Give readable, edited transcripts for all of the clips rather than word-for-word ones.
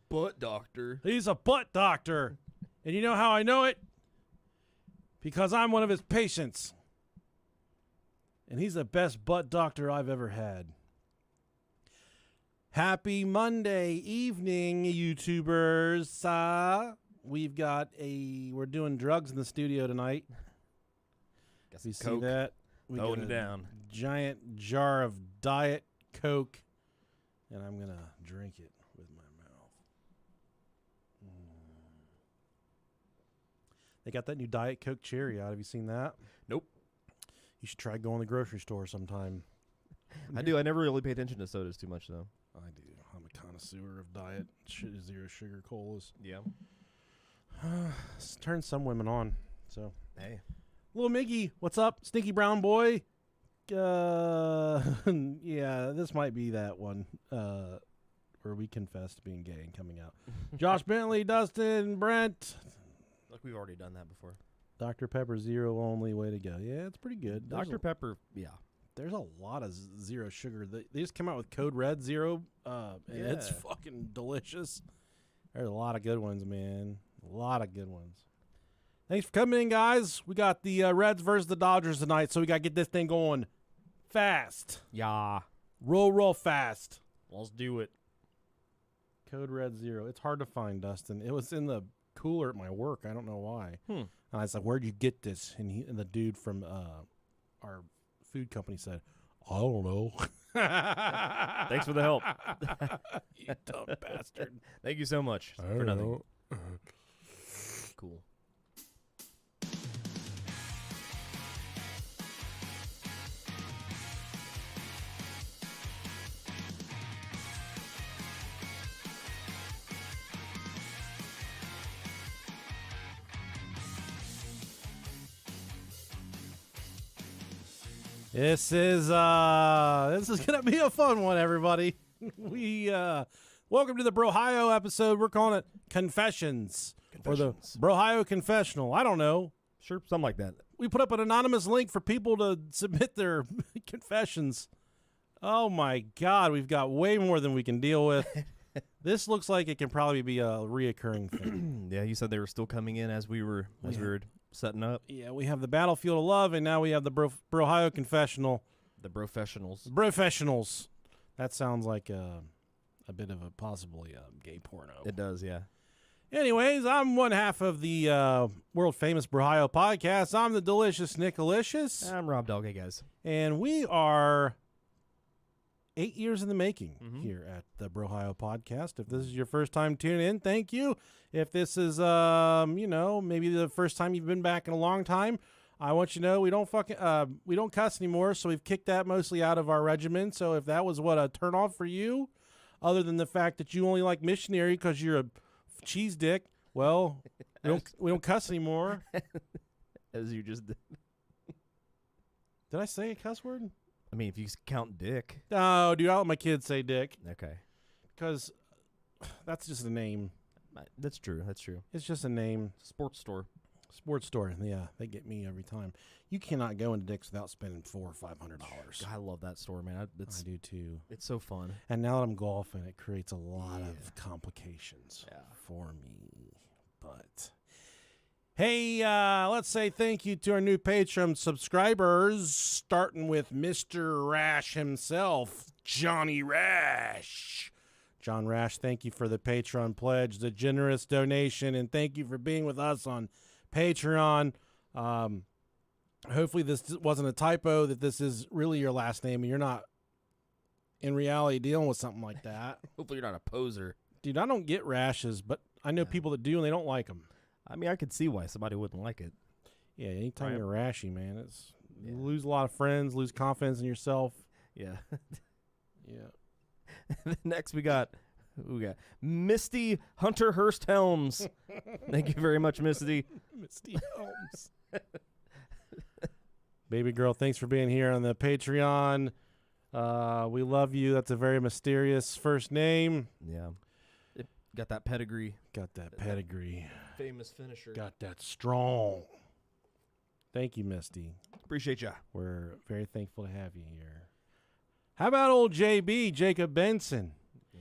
butt doctor. He's a butt doctor. And you know how I know it? Because I'm one of his patients. And he's the best butt doctor I've ever had. Happy Monday evening, YouTubers. We're doing drugs in the studio tonight. Got You some see that? We Throwing got it a down. giant jar of Diet Coke, and I'm going to drink it with my mouth. They got that new Diet Coke Cherry out. Have you seen that? Nope. You should try going to the grocery store sometime. I do. I never really pay attention to sodas too much, though. I do. I'm a connoisseur of diet zero sugar colas. Yeah. It's turned some women on. So, Hey. Little Miggy, what's up? Stinky brown boy. Yeah, this might be that one where we confess to being gay and coming out. Josh Bentley, Dustin, Brent. Look, we've already done that before. Dr. Pepper Zero only way to go. Yeah, it's pretty good. Dr. Pepper, yeah. There's a lot of zero sugar. They just came out with Code Red Zero, and it's fucking delicious. There's a lot of good ones, man. A lot of good ones. Thanks for coming in, guys. We got the Reds versus the Dodgers tonight, so we got to get this thing going fast. Yeah. Roll fast. Let's do it. Code Red Zero. It's hard to find, Dustin. It was in the cooler at my work. I don't know why. And I was like, where'd you get this? And the dude from our food company said, I don't know. Thanks for the help. You dumb bastard. Thank you so much for nothing. Cool. This is gonna be a fun one, everybody. We welcome to the Brohio episode. We're calling it Confessions. Or the Brohio Confessional. I don't know. Sure, something like that. We put up an anonymous link for people to submit their confessions. Oh my God, we've got way more than we can deal with. This looks like it can probably be a reoccurring thing. Yeah, you said they were still coming in as we were setting up. Yeah, we have the Battlefield of Love, and now we have the Brohio Confessional. The Professionals. Professionals. That sounds like a bit of a possibly gay porno. It does, yeah. Anyways, I'm one half of the world famous Brohio podcast. I'm the delicious Nicolicious. I'm Rob Dog, hey guys. And we are 8 years in the making here at the Brohio podcast. If this is your first time tuning in, thank you. If this is, maybe the first time you've been back in a long time, I want you to know we don't cuss anymore, so we've kicked that mostly out of our regimen. So if that was a turnoff for you, other than the fact that you only like missionary because you're a cheese dick, well, we don't cuss anymore. As you just did. Did I say a cuss word? I mean, if you count dick. No, dude, I'll let my kids say dick. Okay. Because that's just a name. That's true. That's true. It's just a name. Sports store. Sports store. Yeah, they get me every time. You cannot go into Dick's without spending $400 or $500. I love that store, man. I do too. It's so fun. And now that I'm golfing, it creates a lot of complications for me. But hey, let's say thank you to our new Patreon subscribers, starting with Mr. Rash himself, Johnny Rash. John Rash, thank you for the Patreon pledge, the generous donation, and thank you for being with us on Patreon. Hopefully this wasn't a typo, that this is really your last name and you're not in reality dealing with something like that. Hopefully you're not a poser. Dude, I don't get rashes, but I know people that do and they don't like them. I mean, I could see why somebody wouldn't like it. Yeah, anytime you're rashy, man, you lose a lot of friends, lose confidence in yourself. Yeah. Yeah. Next we got Misty Hunter Hurst Helms. Thank you very much, Misty. Misty Helms. Baby girl, thanks for being here on the Patreon. We love you. That's a very mysterious first name. Yeah. Got that pedigree. Got that pedigree. Famous finisher. Got that strong. Thank you, Misty. Appreciate ya. We're very thankful to have you here. How about old JB, Jacob Benson?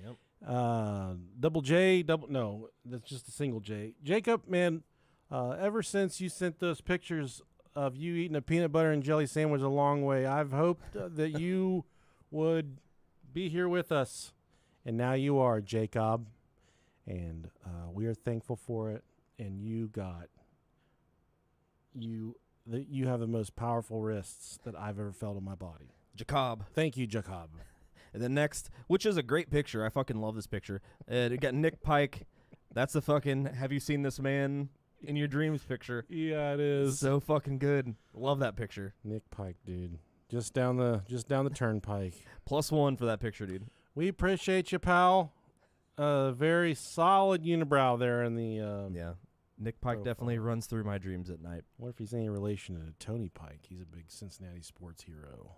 Yep. Double J, no, that's just a single J. Jacob, man, ever since you sent those pictures of you eating a peanut butter and jelly sandwich a long way, I've hoped that you would be here with us. And now you are, Jacob. And we are thankful for it. And you have the most powerful wrists that I've ever felt on my body. Jacob. Thank you, Jacob. And then next, which is a great picture. I fucking love this picture. It got Nick Pike. That's the fucking have you seen this man in your dreams picture. Yeah, it is. So fucking good. Love that picture. Nick Pike, dude. Just down the turnpike. +1 for that picture, dude. We appreciate you, pal. Very solid unibrow there in the Yeah. Nick Pike profile. definitely runs through my dreams at night. What if he's any relation to Tony Pike? He's a big Cincinnati sports hero.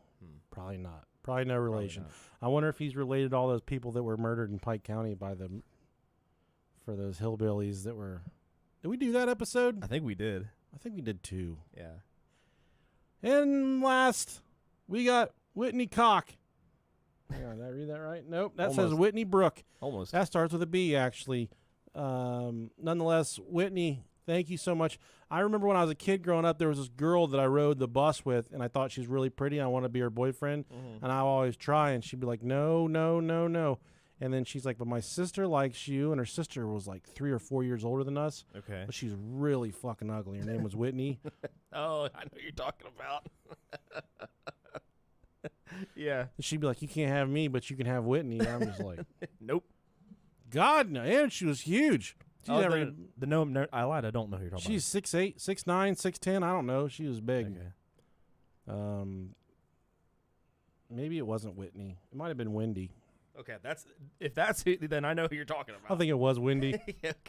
Probably not. Probably no relation. I wonder if he's related to all those people that were murdered in Pike County by for those hillbillies that were. Did we do that episode? I think we did. I think we did too. Yeah. And last, we got Whitney Cock. Hang on, did I read that right? Nope. That says Whitney Brook. Almost. That starts with a B, actually. Nonetheless, Whitney, thank you so much. I remember when I was a kid growing up, there was this girl that I rode the bus with, and I thought she was really pretty. I wanted to be her boyfriend, and I would always try, and she'd be like, no, no, no, no. And then she's like, but my sister likes you, and her sister was like 3 or 4 years older than us. Okay. But she's really fucking ugly. Her name was Whitney. Oh, I know what you're talking about. Yeah. And she'd be like, you can't have me, but you can have Whitney. And I'm just like, Nope. God, no. And she was huge. She's I lied. I don't know who you're talking She's 6'8", 6'9", 6'10". I don't know. She was big. Okay. Maybe it wasn't Whitney. It might have been Wendy. Okay, if that's who, then I know who you're talking about. I think it was Wendy.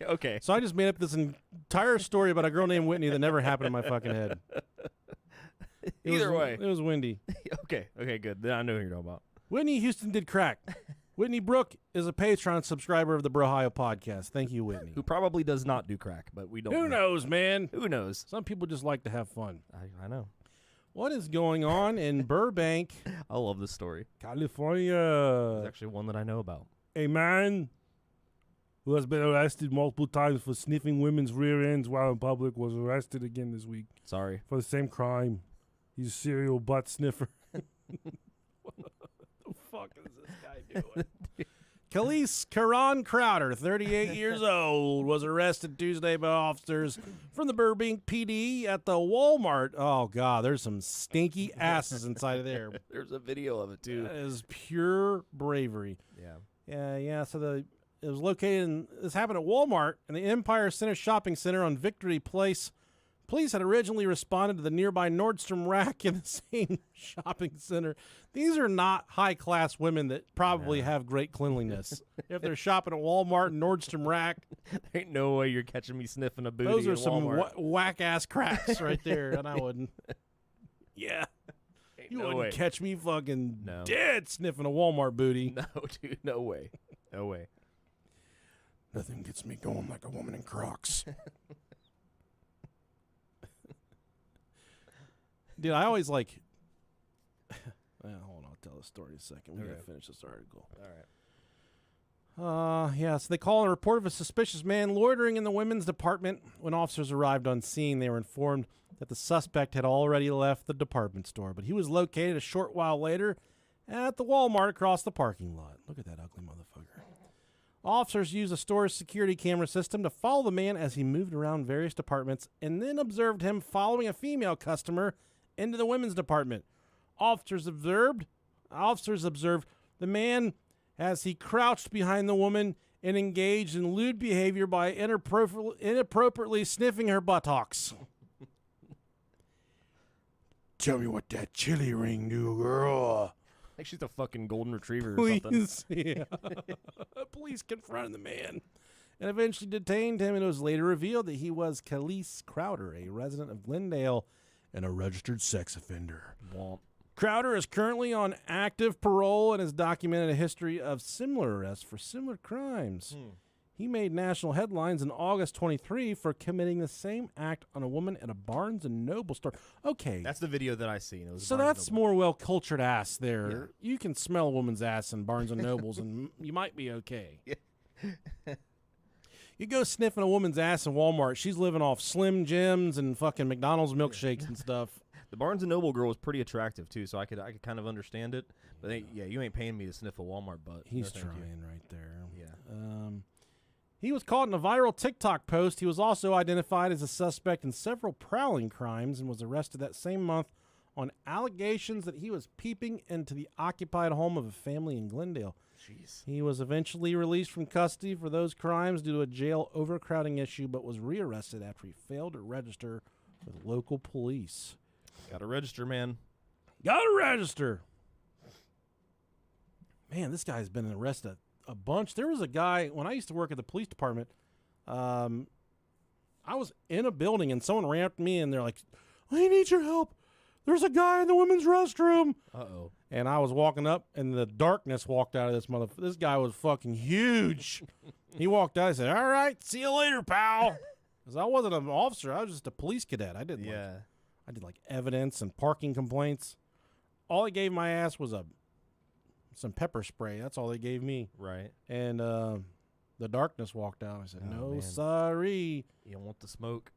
Okay. So I just made up this entire story about a girl named Whitney that never happened in my fucking head. Either way. It was Wendy. Okay, good. Then I know who you're talking about. Whitney Houston did crack. Whitney Brook is a Patreon subscriber of the Brohio podcast. Thank you, Whitney. Who probably does not do crack, but we don't Who knows, man? Who knows? Some people just like to have fun. I know. What is going on in Burbank, I love this story. California? It's actually one that I know about. A man who has been arrested multiple times for sniffing women's rear ends while in public was arrested again this week Sorry. for the same crime. He's a serial butt sniffer. What the fuck is this guy doing? Khalees Karan Crowder, 38 years old, was arrested Tuesday by officers from the Burbank PD at the Walmart. Oh, God, there's some stinky asses inside of there. There's a video of it, too. That is pure bravery. Yeah. So it was located this happened at Walmart in the Empire Center Shopping Center on Victory Place. Police had originally responded to the nearby Nordstrom rack in the same shopping center. These are not high-class women that probably have great cleanliness. If they're shopping at Walmart and Nordstrom rack, There ain't no way you're catching me sniffing a booty. those are at some Walmart. whack-ass cracks right there, and I wouldn't. Yeah. Ain't You no wouldn't way. catch me fucking No. dead sniffing a Walmart booty. No, dude. No way. No way. Nothing gets me going like a woman in Crocs. Dude, I always like... Well, hold on, I'll tell the story in a second. We gotta finish this article. All right. So they call and report of a suspicious man loitering in the women's department. When officers arrived on scene, they were informed that the suspect had already left the department store, but he was located a short while later at the Walmart across the parking lot. Look at that ugly motherfucker. Officers used a store's security camera system to follow the man as he moved around various departments and then observed him following a female customer into the women's department. Officers observed the man as he crouched behind the woman and engaged in lewd behavior by inappropriately sniffing her buttocks. Tell me what that chili ring do, girl. I think she's a fucking golden retriever or something. Police, yeah. Police confronted the man and eventually detained him, and it was later revealed that he was Khalees Crowder, a resident of Glendale and a registered sex offender. Womp. Crowder is currently on active parole and has documented a history of similar arrests for similar crimes. He made national headlines in August 23 for committing the same act on a woman at a Barnes & Noble store. Okay. That's the video that I seen. It was So Barnes & that's Noble. more well-cultured ass there. Yeah. You can smell a woman's ass in Barnes & Nobles, and you might be okay. Yeah. You go sniffing a woman's ass in Walmart, she's living off Slim Jims and fucking McDonald's milkshakes and stuff. The Barnes & Noble girl was pretty attractive, too, so I could kind of understand it. But, you ain't paying me to sniff a Walmart butt. He's no, trying right there. Yeah. He was caught in a viral TikTok post. He was also identified as a suspect in several prowling crimes and was arrested that same month on allegations that he was peeping into the occupied home of a family in Glendale. Jeez. He was eventually released from custody for those crimes due to a jail overcrowding issue, but was rearrested after he failed to register with local police. Gotta register, man. Gotta register. Man, this guy's been arrested a bunch. There was a guy, when I used to work at the police department, I was in a building and someone ran up to me and they're like, I need your help. There's a guy in the women's restroom. Uh-oh. And I was walking up and the darkness walked out of this motherfucker. This guy was fucking huge. He walked out and said, all right, see you later, pal. Because I wasn't an officer. I was just a police cadet. I did like evidence and parking complaints. All they gave my ass was some pepper spray. That's all they gave me. Right. And the darkness walked out. I said, no, man. sorry. You don't want the smoke.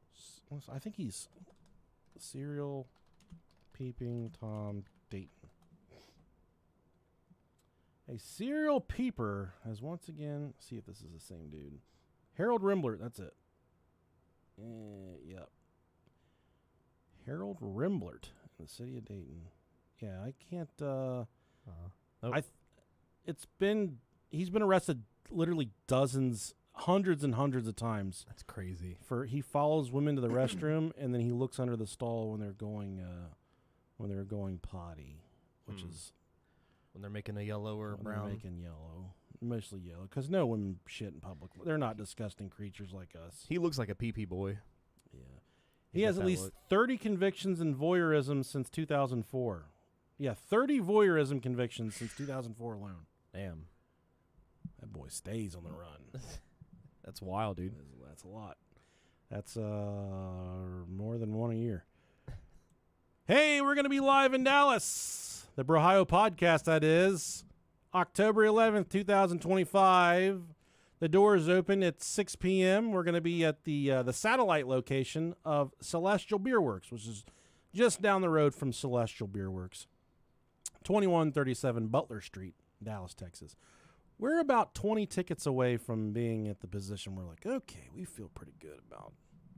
I think he's serial peeping Tom Dayton. A serial peeper has once again, see if this is the same dude. Harold Rimblert, that's it. Yep. Harold Rimblert in the city of Dayton. Yeah, I can't, Nope. he's been arrested literally hundreds and hundreds of times. That's crazy. He follows women to the restroom and then he looks under the stall when they're going potty, which is when they're making a yellow or brown. They're making yellow, mostly yellow, because no women shit in public. They're not disgusting creatures like us. He looks like a pee-pee boy. Yeah, he has at least 30 convictions in voyeurism since 2004. Yeah, 30 voyeurism convictions since 2004 alone. Damn. That boy stays on the run. That's wild, dude. That's a lot. That's more than one a year. Hey, we're going to be live in Dallas. The Brohio podcast, that is. October 11th, 2025. The doors open at 6 p.m. We're going to be at the satellite location of Celestial Beer Works, which is just down the road from Celestial Beer Works. 2137 Butler Street, Dallas, Texas. We're about 20 tickets away from being at the position we're like, okay, we feel pretty good about.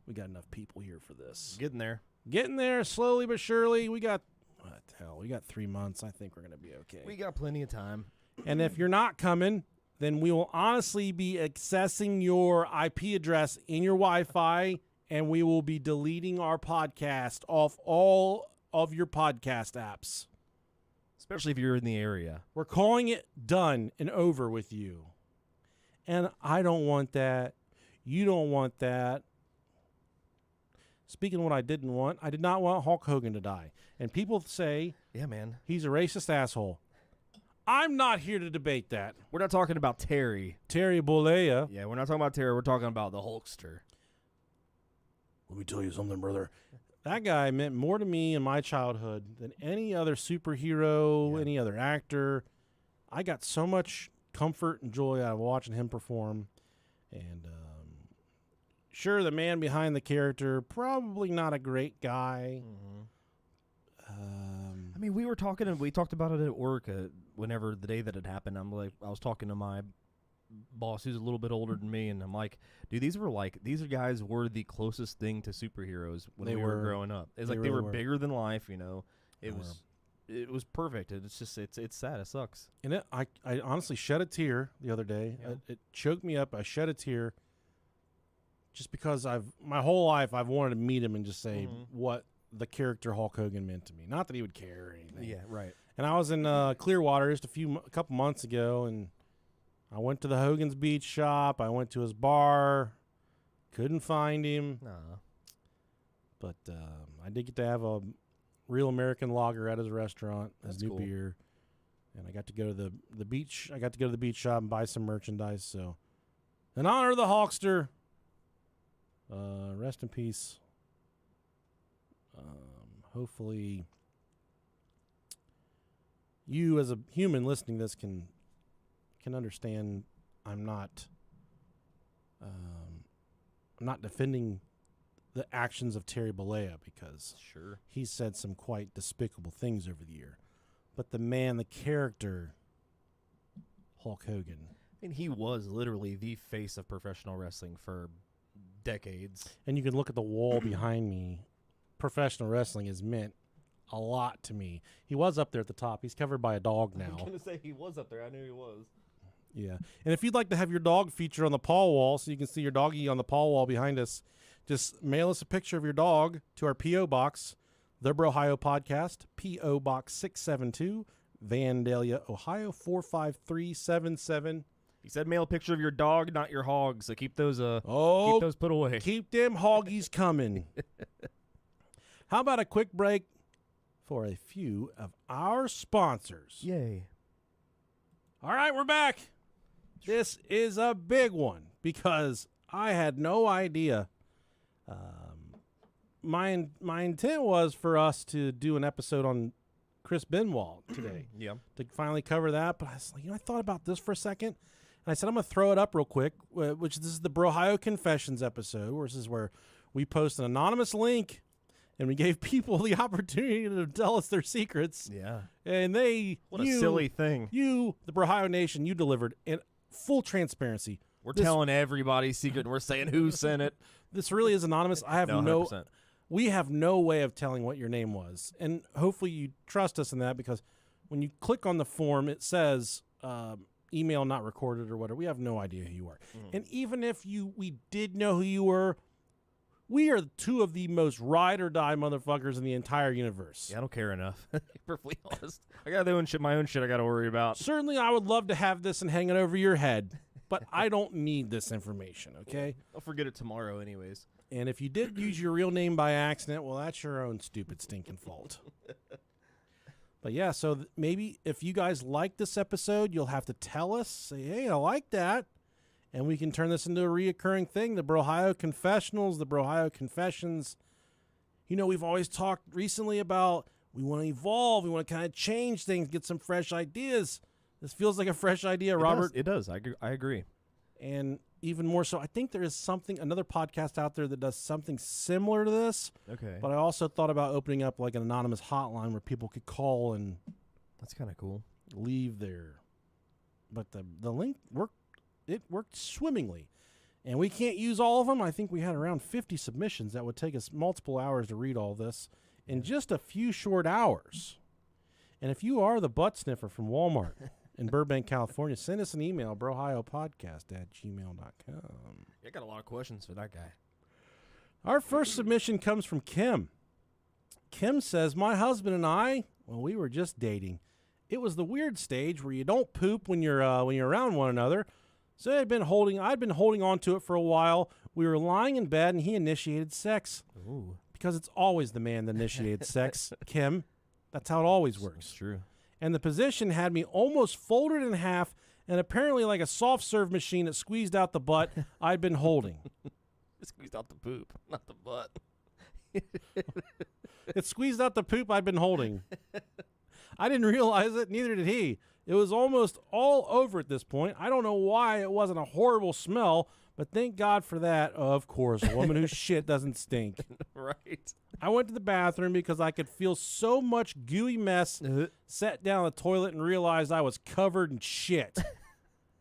We got enough people here for this. Getting there. Getting there slowly but surely. We got 3 months. I think we're going to be okay. We got plenty of time. And if you're not coming, then we will honestly be accessing your IP address in your Wi-Fi, and we will be deleting our podcast off all of your podcast apps. Especially if you're in the area. We're calling it done and over with you. And I don't want that. You don't want that. Speaking of what I did not want Hulk Hogan to die. And people say, yeah, man, he's a racist asshole. I'm not here to debate that. We're not talking about Terry. Terry Bollea. Yeah, we're not talking about Terry. We're talking about the Hulkster. Let me tell you something, brother. That guy meant more to me in my childhood than any other superhero, any other actor. I got so much comfort and joy out of watching him perform. And sure, the man behind the character, probably not a great guy. Mm-hmm. I mean, we talked about it at work whenever the day that it happened. I was talking to my boss who's a little bit older than me, and I'm like, dude, these guys were the closest thing to superheroes when we were growing up. It's like they were bigger than life, you know. It was perfect. It's just it's sad. It sucks. And I honestly shed a tear the other day. Yeah. It choked me up. I shed a tear just because my whole life I've wanted to meet him and just say what the character Hulk Hogan meant to me. Not that he would care or anything. Yeah, right. And I was in Clearwater just a couple months ago, and I went to the Hogan's Beach shop. I went to his bar. Couldn't find him. Nah. But I did get to have a real American lager at his restaurant, his new beer. And I got to go to the beach. I got to go to the beach shop and buy some merchandise. So In honor of the Hulkster, rest in peace. Hopefully, you as a human listening to this can understand. I'm not defending the actions of Terry Bollea because Sure. he's said some quite despicable things over the year. But the man, the character, Hulk Hogan. I mean, he was literally the face of professional wrestling for decades. And you can look at the wall behind me. Professional wrestling has meant a lot to me. He was up there at the top. He's covered by a dog now. I was going to say he was up there. I knew he was. Yeah. And if you'd like to have your dog feature on the Paul wall so you can see your doggy on the Paul wall behind us, just mail us a picture of your dog to our P.O. Box, The Brohio Podcast, P.O. Box 672, Vandalia, Ohio 45377. He said mail a picture of your dog, not your hog, so keep those Oh, keep those put away. keep them hoggies coming. How about a quick break for a few of our sponsors? Yay. All right, we're back. This is a big one because I had no idea. My intent was for us to do an episode on Chris Benoit today. Yeah. To finally cover that, but I was like, I thought about this for a second, and I said I'm gonna throw it up real quick. Which this is the Brohio Confessions episode, where this is where we post an anonymous link, and we gave people the opportunity to tell us their secrets. Yeah. And they, What a silly thing. You, the Brohio Nation, you delivered in full transparency. We're telling everybody's secret, and we're saying who sent it. This really is anonymous. I have No, 100%. We have no way of telling what your name was. And hopefully you trust us in that, because when you click on the form, it says email not recorded or whatever. We have no idea who you are. And even if we did know who you were, we are two of the most ride or die motherfuckers in the entire universe. Yeah, I don't care enough. To be perfectly honest. I got my own shit I got to worry about. Certainly, I would love to have this and hang it over your head, but I don't need this information, okay? I'll forget it tomorrow anyways. And if you did use your real name by accident, well, that's your own stupid stinking fault. But yeah, so maybe if you guys like this episode, you'll have to tell us, say, hey, I like that. And we can turn this into a reoccurring thing. The Brohio Confessionals, the Brohio Confessions. You know, we've always talked recently about we want to evolve. We want to kind of change things, get some fresh ideas. This feels like a fresh idea, Robert. It does. I agree. And even more so, I think there is another podcast out there that does something similar to this. Okay. But I also thought about opening up like an anonymous hotline where people could call and That's kind of cool. leave their. But the link worked. It worked swimmingly. And we can't use all of them. I think we had around 50 submissions that would take us multiple hours to read all this in just a few short hours. And if you are the butt sniffer from Walmart in Burbank, California, send us an email, brohiopodcast@gmail.com. I got a lot of questions for that guy. Our first submission comes from Kim. Kim says, my husband and I, well, we were just dating. It was the weird stage where you don't poop when you're around one another. So I'd been holding on to it for a while. We were lying in bed and he initiated sex. Ooh. Because it's always the man that initiated sex, Kim. That's how it always works. It's true. And the position had me almost folded in half, and apparently like a soft serve machine that squeezed out the butt I'd been holding. It squeezed out the poop, not the butt. It squeezed out the poop I'd been holding. I didn't realize it, neither did he. It was almost all over at this point. I don't know why it wasn't a horrible smell, but thank God for that. Of course, a woman whose shit doesn't stink. Right. I went to the bathroom because I could feel so much gooey mess, sat down on the toilet and realized I was covered in shit.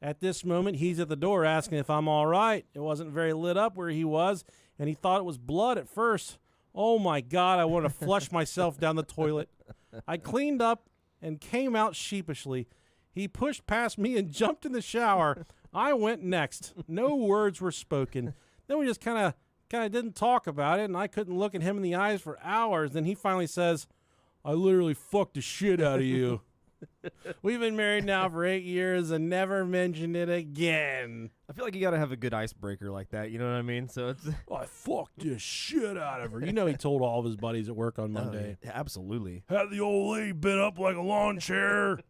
At this moment, he's at the door asking if I'm all right. It wasn't very lit up where he was, and he thought it was blood at first. Oh, my God, I wanted to flush myself down the toilet. I cleaned up and came out sheepishly. He pushed past me and jumped in the shower. I went next. No words were spoken. Then we just kind of didn't talk about it, and I couldn't look at him in the eyes for hours. Then he finally says, I literally fucked the shit out of you. We've been married now for 8 years and never mentioned it again. I feel like you got to have a good icebreaker like that. You know what I mean? So it's. I fucked the shit out of her. You know he told all of his buddies at work on Monday. Yeah, absolutely. Had the old lady bent up like a lawn chair.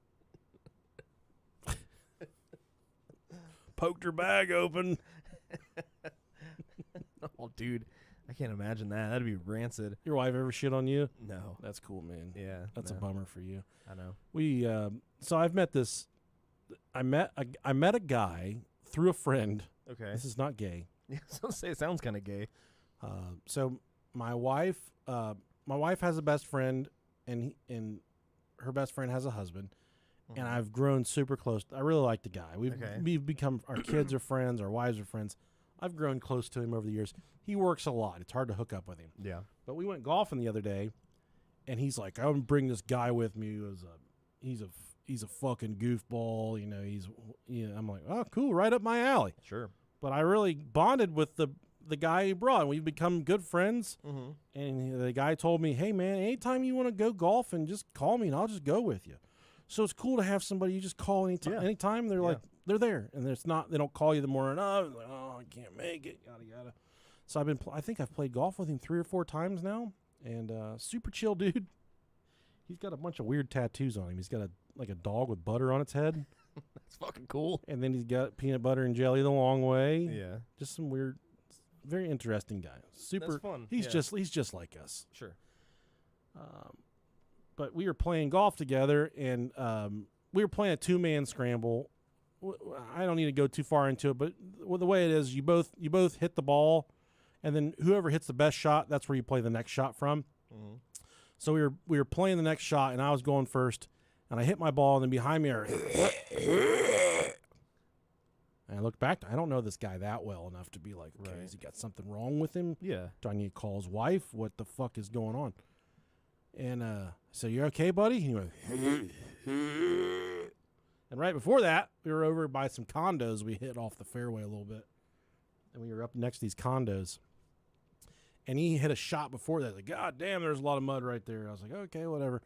Poked her bag open. dude, I can't imagine that. That'd be rancid. Your wife ever shit on you? No. That's cool, man. Yeah. That's a bummer for you. I know. We so I've met this. I met a guy through a friend. Okay. This is not gay. Yeah, so say it sounds kind of gay. So my wife has a best friend, and her best friend has a husband, and I've grown super close. I really like the guy. We've become, our kids are friends, our wives are friends. I've grown close to him over the years. He works a lot. It's hard to hook up with him. Yeah. But we went golfing the other day, and he's like, "I'm gonna bring this guy with me. He's a fucking goofball. You know, I'm like, oh, cool, right up my alley. Sure. But I really bonded with the guy he brought. We've become good friends. Mm-hmm. And the guy told me, hey, man, anytime you want to go golfing, just call me and I'll just go with you. So it's cool to have somebody you just call anytime. They're like, they're there. And they don't call you the morning of, like, oh, I can't make it, yada, yada. So I think I've played golf with him 3 or 4 times now. And super chill dude. He's got a bunch of weird tattoos on him. He's got a dog with butter on its head. That's fucking cool. And then he's got peanut butter and jelly the long way. Yeah. Just some weird, very interesting guy. Super That's fun. He's just like us. Sure. But we were playing golf together, and we were playing a 2-man scramble. I don't need to go too far into it, but the way it is, you both hit the ball, and then whoever hits the best shot, that's where you play the next shot from. Mm-hmm. So we were playing the next shot, and I was going first, and I hit my ball, and then behind me, and I look back. I don't know this guy that well enough to be like, okay, has he got something wrong with him? Yeah. Do I need to call his wife? What the fuck is going on? And so you're okay, buddy? And he went, and right before that, we were over by some condos. We hit off the fairway a little bit, and we were up next to these condos. And he hit a shot before that. Like, God damn, there's a lot of mud right there. I was like, okay, whatever.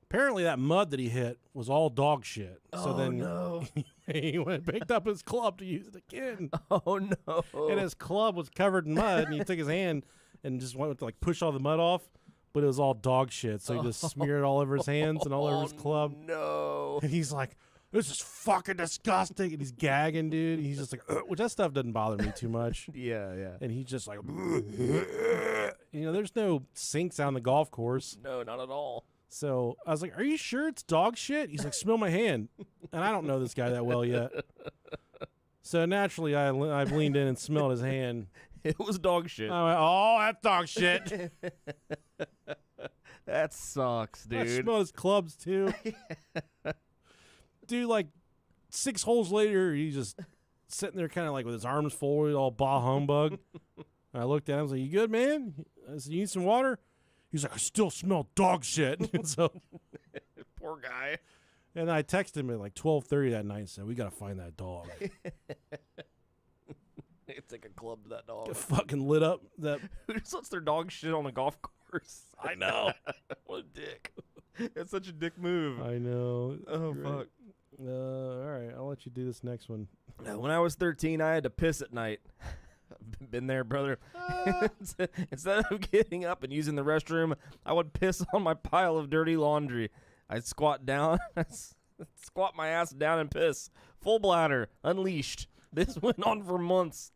Apparently that mud that he hit was all dog shit. So then he went and picked up his club to use it again. Oh, no. And his club was covered in mud, and he took his hand and just went to like push all the mud off, but it was all dog shit. So he just smeared it all over his hands and all over his club. No. And he's like, this is fucking disgusting. And he's gagging, dude. He's just like, which that stuff doesn't bother me too much. Yeah. And he's just like, there's no sinks out on the golf course. No, not at all. So I was like, are you sure it's dog shit? He's like, smell my hand. And I don't know this guy that well yet. So naturally, I leaned in and smelled his hand. It was dog shit. I went, oh, that's dog shit. That sucks, dude. I smelled his clubs, too. Dude, like 6 holes later, he's just sitting there kind of like with his arms folded, all bah humbug. And I looked at him, I was like, you good, man? I said, you need some water? He's like, I still smell dog shit. So, poor guy. And I texted him at like 12:30 that night and said, we got to find that dog. Take a club to that dog. Get fucking lit up. That Who just lets their dog shit on a golf course? I know. What a dick. It's such a dick move. I know. Oh, fuck. All right, I'll let you do this next one. When I was 13, I had to piss at night. Been there, brother. Instead of getting up and using the restroom, I would piss on my pile of dirty laundry. I'd squat down, squat my ass down and piss. Full bladder, unleashed. This went on for months.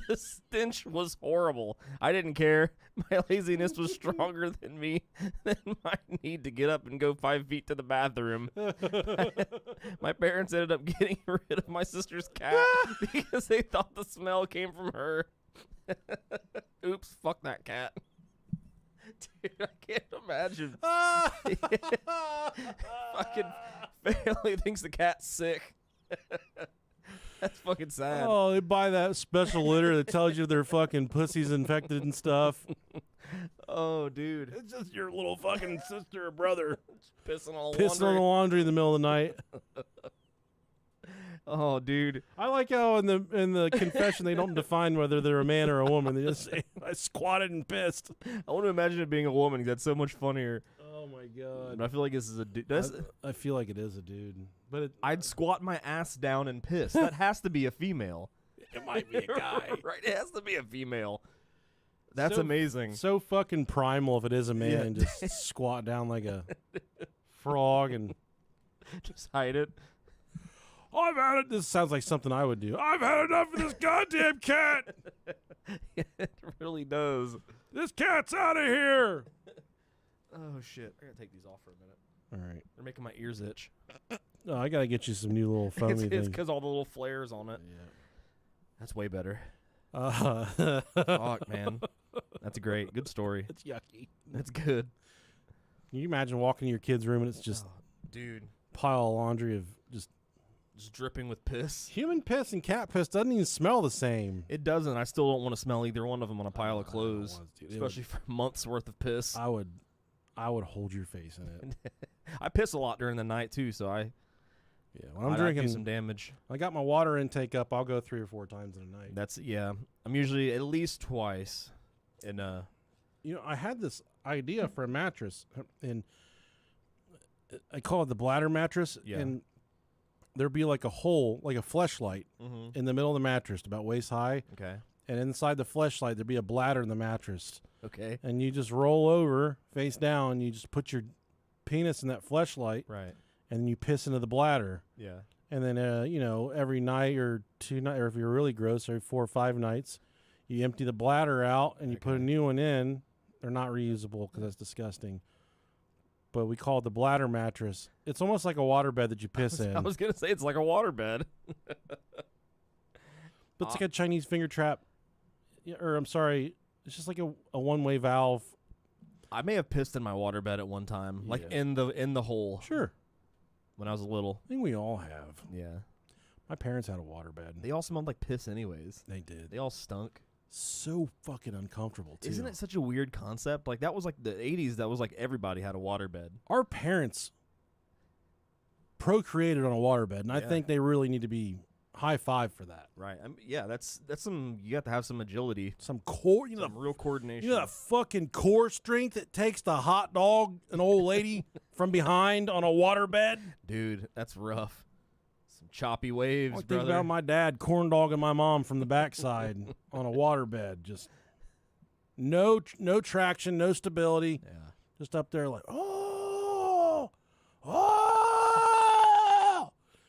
The stench was horrible. I didn't care. My laziness was stronger than me, than my need to get up and go 5 feet to the bathroom. My parents ended up getting rid of my sister's cat because they thought the smell came from her. Oops, fuck that cat. Dude, I can't imagine. Fucking family thinks the cat's sick. That's fucking sad. Oh, they buy that special litter that tells you their fucking pussy's infected and stuff. Oh, dude. It's just your little fucking sister or brother. Pissing on the laundry in the middle of the night. Oh, dude. I like how in the confession they don't define whether they're a man or a woman. They just say, I squatted and pissed. I want to imagine it being a woman because that's so much funnier. Oh, my God. But I feel like this is a dude. I feel like it is a dude. But I'd squat my ass down and piss. That has to be a female. It might be a guy. Right? It has to be a female. That's amazing. So fucking primal if it is a man and just squat down like a frog and just hide it. I've had it. This sounds like something I would do. I've had enough of this goddamn cat. It really does. This cat's out of here. Oh shit! I gotta take these off for a minute. All right. They're making my ears itch. Oh, I gotta get you some new little foamy It's things. because all the little flares on it. Yeah. That's way better. Fuck, Fuck, man. That's a great, good story. It's yucky. That's good. Can you imagine walking in your kid's room and it's just dude, pile of laundry of just dripping with piss. human piss and cat piss doesn't even smell the same. It doesn't. I still don't want to smell either one of them on a pile of I don't clothes, want to, dude. especially for months worth of piss. I would hold your face in it. I piss a lot during the night too, so Yeah, when I'd I'm drinking, do some damage. I got my water intake up. I'll go 3 or 4 times in a night. I'm usually at least twice. And You know, I had this idea for a mattress, and I call it the bladder mattress. Yeah. And there'd be like a hole, like a fleshlight, mm-hmm. in the middle of the mattress, about waist high. Okay. And inside the fleshlight, there'd be a bladder in the mattress. Okay. And you just roll over, face down, you just put your penis in that fleshlight, Right. and then you piss into the bladder. Yeah. And then, every night or 2 nights, or if you're really gross, every 4 or 5 nights, you empty the bladder out and you put a new one in. They're not reusable because that's disgusting. But we call it the bladder mattress. It's almost like a waterbed that you piss in. I was going to say it's like a waterbed. But it's like a Chinese finger trap. Or, I'm sorry, it's just like a one-way valve. I may have pissed in my waterbed at one time, like Yeah. in the hole Sure. when I was little. I think we all have. Yeah. My parents had a waterbed. They all smelled like piss anyways. They did. They all stunk. So fucking uncomfortable, too. Isn't it such a weird concept? Like that was like the 80s. That was like everybody had a waterbed. Our parents procreated on a waterbed, and I Yeah. think they really need to be high five for that. Right. Yeah, that's some, you have to have some agility. Some core, Some real coordination. you know that fucking core strength it takes to hot dog an old lady from behind on a waterbed. Dude, that's rough. Some choppy waves, I think brother. about my dad corn dogging my mom from the backside on a waterbed. Just no traction, no stability. Yeah. Just up there like, oh.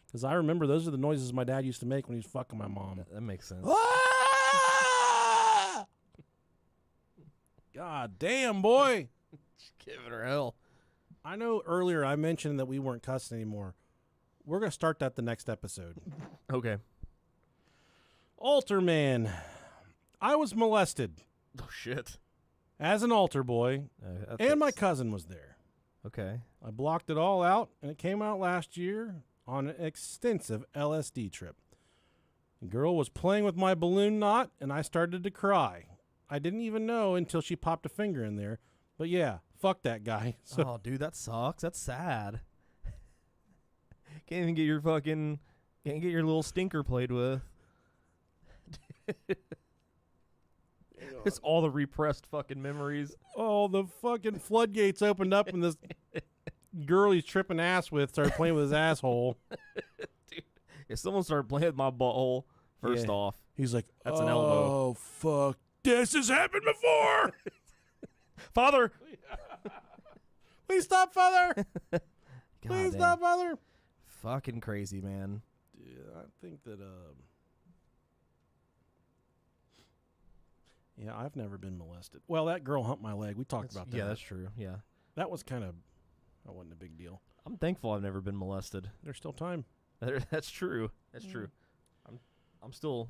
Because I remember those are the noises my dad used to make when he was fucking my mom. That makes sense. Ah! God damn, boy. Giving her hell. I know earlier I mentioned that we weren't cussing anymore. We're going to start that the next episode. Okay. Altar man. I was molested Oh, shit. as an altar boy, and my cousin was there. Okay. I blocked it all out, and it came out last year on an extensive LSD trip. The girl was playing with my balloon knot, and I started to cry. I didn't even know until she popped a finger in there. But yeah, fuck that guy. So Oh, dude, that sucks. That's sad. Can't even get your little stinker played with. It's all the repressed fucking memories. oh, the fucking floodgates opened up, and this girl he's tripping ass with started playing with his asshole. Dude, if someone started playing with my butthole, first Yeah. off, He's like, That's an elbow. Oh, fuck. This has happened before. Father! Please stop, Father. Please Goddamn. stop, Father. Fucking crazy, man. Yeah, I think that, yeah, I've never been molested. Well, that girl humped my leg. We talked about that. Yeah, that's true. Yeah. That was that wasn't a big deal. I'm thankful I've never been molested. There's still time. That's true. That's true. I'm still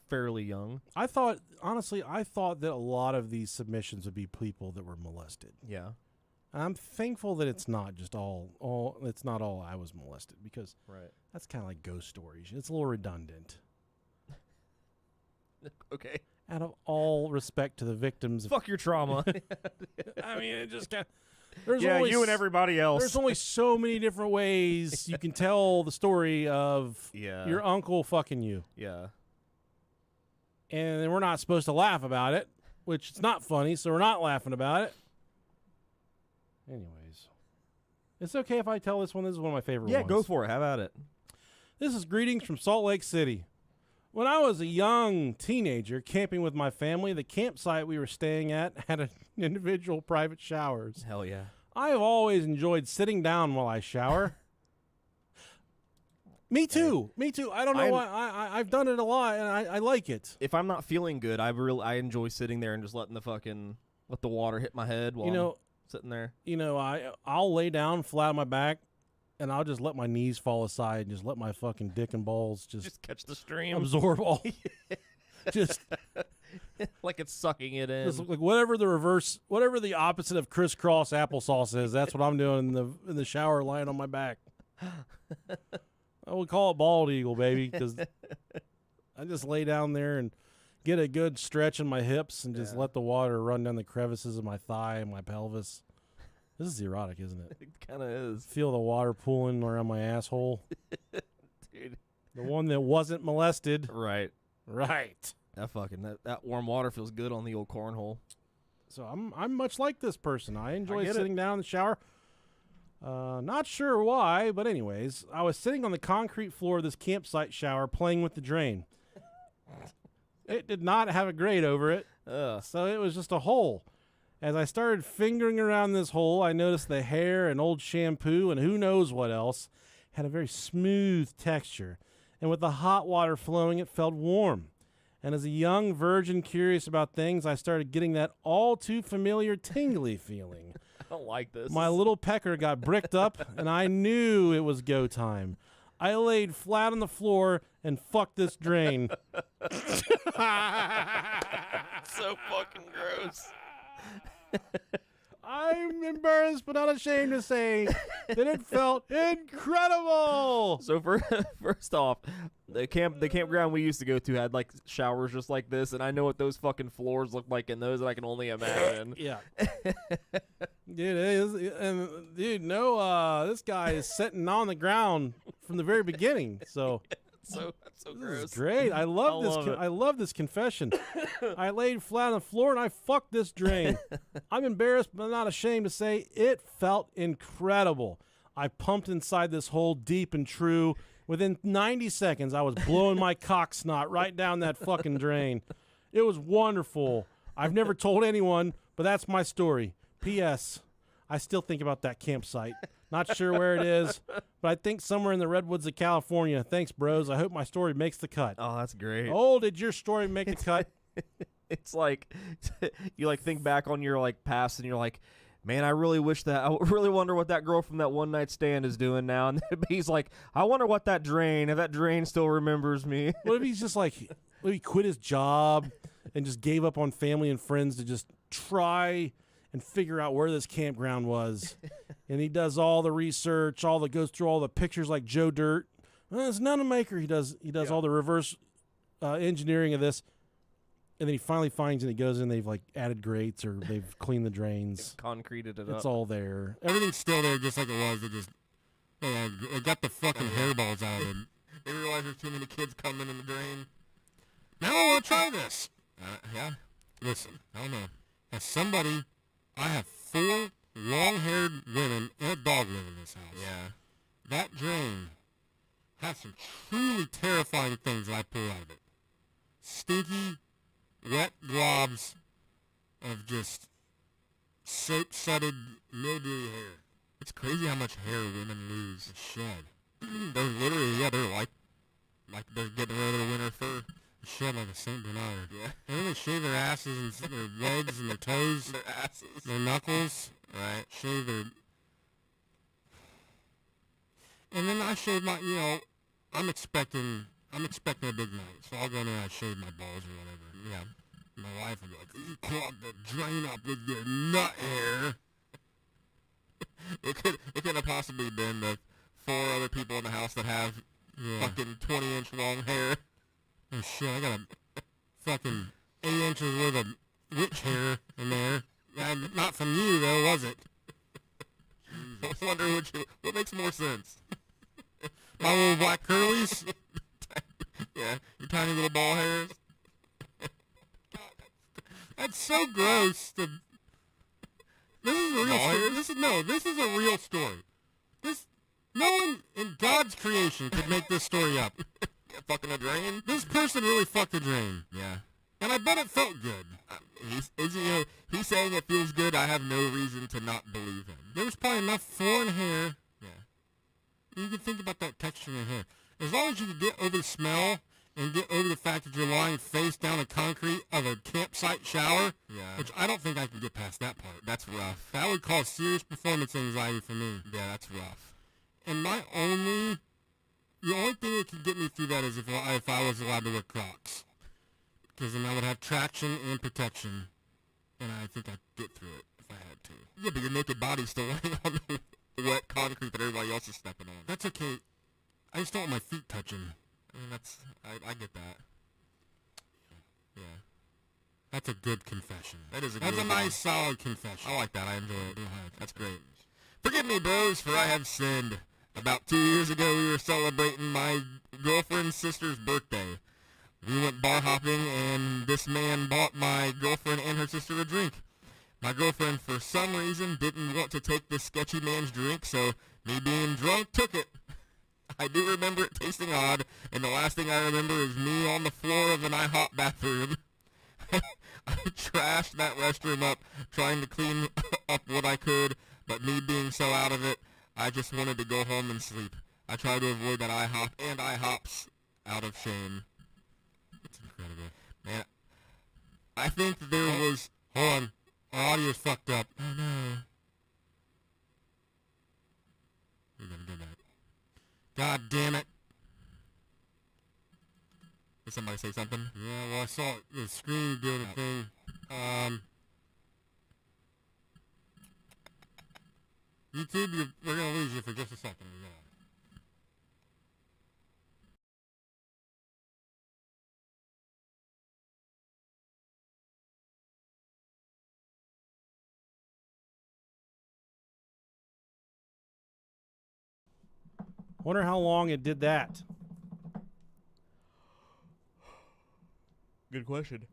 fairly young. Honestly, I thought that a lot of these submissions would be people that were molested. Yeah. I'm thankful that it's not just it's not all I was molested, because Right. that's kind of like ghost stories. It's a little redundant. Okay. Out of all respect to the victims. Fuck your trauma. I mean, it just got. There's yeah, only you and everybody else. There's only so many different ways you can tell the story of Yeah. your uncle fucking you. Yeah. And we're not supposed to laugh about it, which it's not funny, so we're not laughing about it. Anyways. It's okay if I tell this one. This is one of my favorite ones. Yeah, go for it. Have at it. This is greetings from Salt Lake City. When I was a young teenager camping with my family, the campsite we were staying at had individual private showers. Hell yeah. I have always enjoyed sitting down while I shower. Me too. Me too. I don't know why. I've done it a lot, and I like it. If I'm not feeling good, I enjoy sitting there and just letting let the water hit my head while I'm sitting there. I'll lay down flat on my back, and I'll just let my knees fall aside and just let my fucking dick and balls just catch the stream, absorb all. Just like it's sucking it in. Like whatever the opposite of crisscross applesauce is, that's what I'm doing in the shower, lying on my back. I would call it bald eagle, baby, because I just lay down there and get a good stretch in my hips and just let the water run down the crevices of my thigh and my pelvis. This is erotic, isn't it? It kind of is. Feel the water pooling around my asshole. Dude. The one that wasn't molested. Right. That warm water feels good on the old cornhole. So I'm much like this person. I enjoy sitting down in the shower. Not sure why, but anyways, I was sitting on the concrete floor of this campsite shower playing with the drain. It did not have a grate over it, so it was just a hole. As I started fingering around this hole, I noticed the hair and old shampoo and who knows what else had a very smooth texture. And with the hot water flowing, it felt warm. And as a young virgin curious about things, I started getting that all too familiar tingly feeling. I don't like this. My little pecker got bricked up, and I knew it was go time. I laid flat on the floor and fucked this drain. So fucking gross. I'm embarrassed but not ashamed to say that it felt incredible. So first off, the campground we used to go to had like showers just like this, and I know what those fucking floors look like in those, and I can only imagine. Yeah. Dude, this guy is sitting on the ground from the very beginning. So That's so gross. This is great. I love this confession. I laid flat on the floor and I fucked this drain. I'm embarrassed but not ashamed to say it felt incredible. I pumped inside this hole deep and true. Within 90 seconds, I was blowing my cock snot right down that fucking drain. It was wonderful. I've never told anyone, but that's my story. P.S. I still think about that campsite. Not sure where it is, but I think somewhere in the redwoods of California. Thanks, bros. I hope my story makes the cut. Oh, that's great. Oh, did your story make the cut? It's like you like think back on your like past, and you're like, man, I really wonder what that girl from that one night stand is doing now. And he's like, I wonder if that drain still remembers me. What if he's just like, what if he quit his job and just gave up on family and friends to just try and figure out where this campground was? And he does all the research, goes through all the pictures like Joe Dirt. Well, it's not a maker. He does all the reverse engineering of this. And then he finally finds it, and he goes in, they've like added grates or they've cleaned the drains. Concreted it up. It's all there. Everything's still there just like it was. They got the fucking hairballs out of it. They realize there's too many kids coming in the drain. Now I want to try this. Yeah? Listen, I don't know. I have 4 long-haired women and a dog live in this house. Yeah. That drain has some truly terrifying things that I pull out of it. Stinky, wet globs of just soap-sudded, mildewy hair. It's crazy how much hair women lose and shed. They're literally, they're like they're getting rid of their winter fur. They shed like a St. Bernard. Yeah. And then they shave their asses and their legs and their toes. Their asses. Their knuckles. Right. Shave their... And then I shave my, I'm expecting a big night. So I'll go in there and I shave my balls or whatever. Yeah. My wife will be like, you clogged the drain up with your nut hair. It could have possibly been the 4 other people in the house that have fucking 20-inch long hair. Oh shit, I got a fucking 8 inches worth of witch hair in there. Not from you though, was it? I was wondering what makes more sense. My little black curlies? Yeah, your tiny little ball hairs. That's so gross. This is a real story. This is a real story. No one in God's creation could make this story up. Fucking a drain? This person really fucked a drain. Yeah. And I bet it felt good. He's saying it feels good. I have no reason to not believe him. There was probably enough foreign hair. Yeah. You can think about that texture in your hair. As long as you can get over the smell and get over the fact that you're lying face down in concrete of a campsite shower, which I don't think I can get past that part. That's rough. That would cause serious performance anxiety for me. Yeah, that's rough. And the only thing that could get me through that is if I was allowed to wear Crocs. Because then I would have traction and protection. And I think I'd get through it if I had to. Yeah, but your naked body's still laying on the wet concrete that everybody else is stepping on. That's okay. I just don't want my feet touching. I mean, I get that. Yeah. That's a good confession. That's a nice, solid confession. I like that. I enjoy it. That's great. Forgive me, bros, for I have sinned. About 2 years ago, we were celebrating my girlfriend's sister's birthday. We went bar hopping, and this man bought my girlfriend and her sister a drink. My girlfriend, for some reason, didn't want to take this sketchy man's drink, so me being drunk took it. I do remember it tasting odd, and the last thing I remember is me on the floor of an IHOP bathroom. I trashed that restroom up, trying to clean up what I could, but me being so out of it, I just wanted to go home and sleep. I tried to avoid that IHOP and IHOPs out of shame. It's incredible. Man, I think that there was... Hold on. Our audio's fucked up. Oh, no. We're gonna do that. God damn it. Did somebody say something? Yeah, well, I saw the screen do the thing. YouTube, we're gonna lose you for just a second. Yeah. Wonder how long it did that. Good question.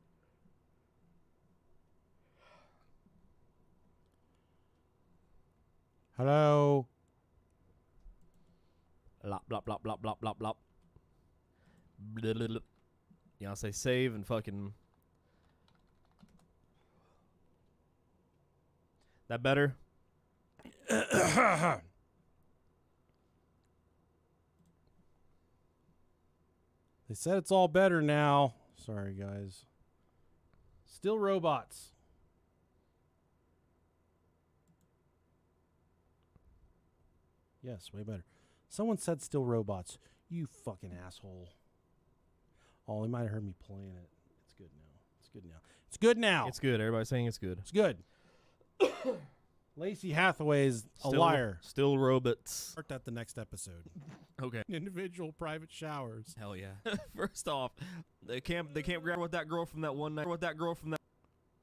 Hello. Blop, blop, blop, blop, blop, blop, blop. Blah, blah, blah. Yeah, I'll say save and fucking... That better? They said it's all better now. Sorry, guys. Still robots. Yes, way better. Someone said still robots. You fucking asshole. Oh, they might have heard me playing it. It's good now. It's good now. It's good now. It's good. Everybody's saying it's good. It's good. Lacey Hathaway is a liar. Still robots. Start that the next episode. Okay. Individual private showers. Hell yeah. First off, they can't grab with that girl from that one night. With that girl from that.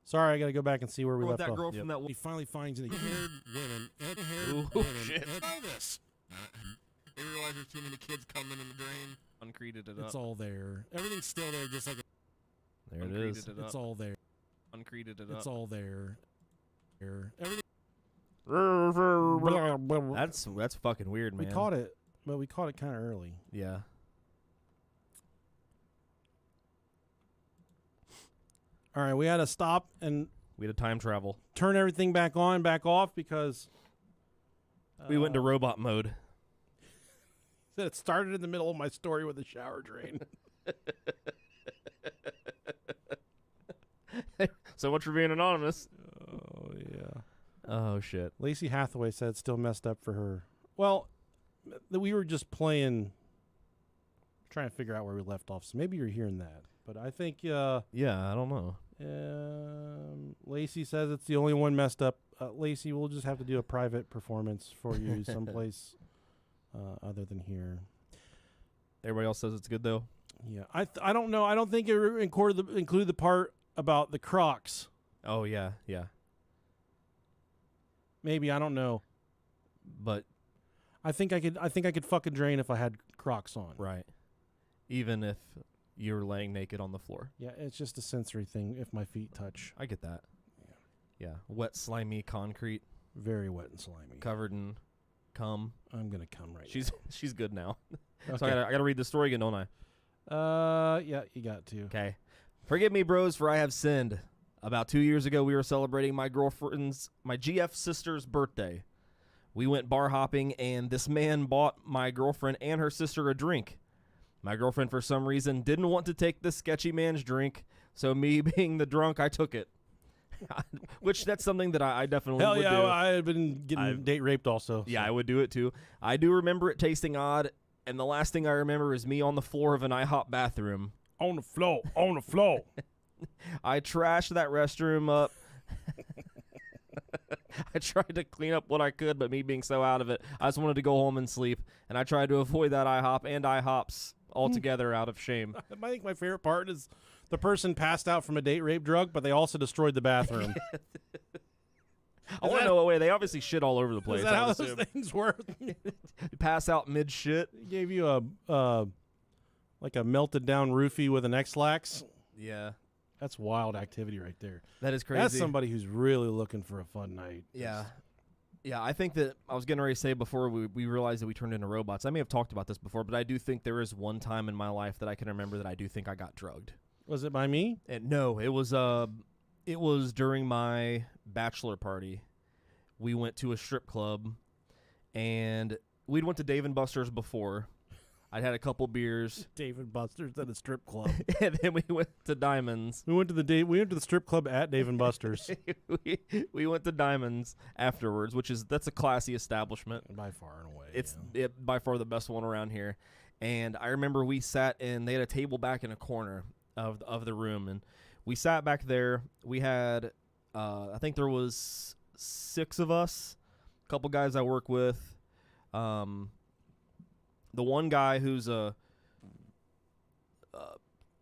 Sorry, I got to go back and see where we With left that off. girl from that one. He finally finds any Haired women. Haired Ooh, women. shit. Know this. They realize there's too many kids coming in the drain. Uncreated it up. It's all there. Everything's still there, just like There it Uncreated It's it up. all there. Uncreated it It's up. all there. Everything. That's fucking weird, man. We caught it, but we caught it kind of early. Yeah. All right, we had to stop and We had to time travel. turn everything back on, back off because We went into robot mode. it started in the middle of my story with a shower drain. So much for being anonymous. Oh yeah. Oh shit. Lacey Hathaway said it's still messed up for her. Well, we were just trying to figure out where we left off. So maybe you're hearing that. But I think Yeah, I don't know. Lacey says it's the only one messed up. Lacey, we'll just have to do a private performance for you someplace other than here. Everybody else says it's good though. Yeah, I don't know. I don't think it included the part about the Crocs. Oh yeah, yeah. Maybe, I don't know. But I think I could fucking drain if I had Crocs on. right. Even if you're laying naked on the floor. Yeah, it's just a sensory thing if my feet touch. I get that. Yeah. Wet, slimy concrete Very wet and slimy. covered in cum. I'm gonna come right. She's good now. now. So I gotta read the story again, don't I? Yeah, you got to. Okay. Forgive me, bros, for I have sinned. About 2 years ago, we were celebrating my GF sister's birthday. We went bar hopping, and this man bought my girlfriend and her sister a drink. My girlfriend, for some reason, didn't want to take this sketchy man's drink, so me being the drunk, I took it. Which that's something that I definitely would do. I had been getting date raped also. Yeah, so. I would do it too. I do remember it tasting odd, and the last thing I remember is me on the floor of an IHOP bathroom. On the floor, on the floor. I trashed that restroom up. I tried to clean up what I could, but me being so out of it, I just wanted to go home and sleep, and I tried to avoid that IHOP and IHOPs altogether out of shame. I think my favorite part is the person passed out from a date rape drug, but they also destroyed the bathroom. I want to know what way. They obviously shit all over the place. Is that I how would those assume. things work? Pass out mid shit. They gave you a like a melted down roofie with an X-Lax. Yeah, That's wild activity right there. that is crazy. That's somebody who's really looking for a fun night. Yeah. Yeah, I think that I was getting ready to say before we realized that we turned into robots. I may have talked about this before, but I do think there is one time in my life that I can remember that I do think I got drugged. Was it by me? And no, it was during my bachelor party. We went to a strip club, and we'd went to Dave & Buster's before. I'd had a couple beers, Dave & Buster's at a strip club. and then we went to Diamonds. We went to the strip club at Dave & Buster's. we went to Diamonds afterwards, that's a classy establishment. By far and away. It's by far the best one around here. And I remember we sat and they had a table back in a corner of the room, and we sat back there. We had I think there was 6 of us, a couple guys I work with, the one guy who's a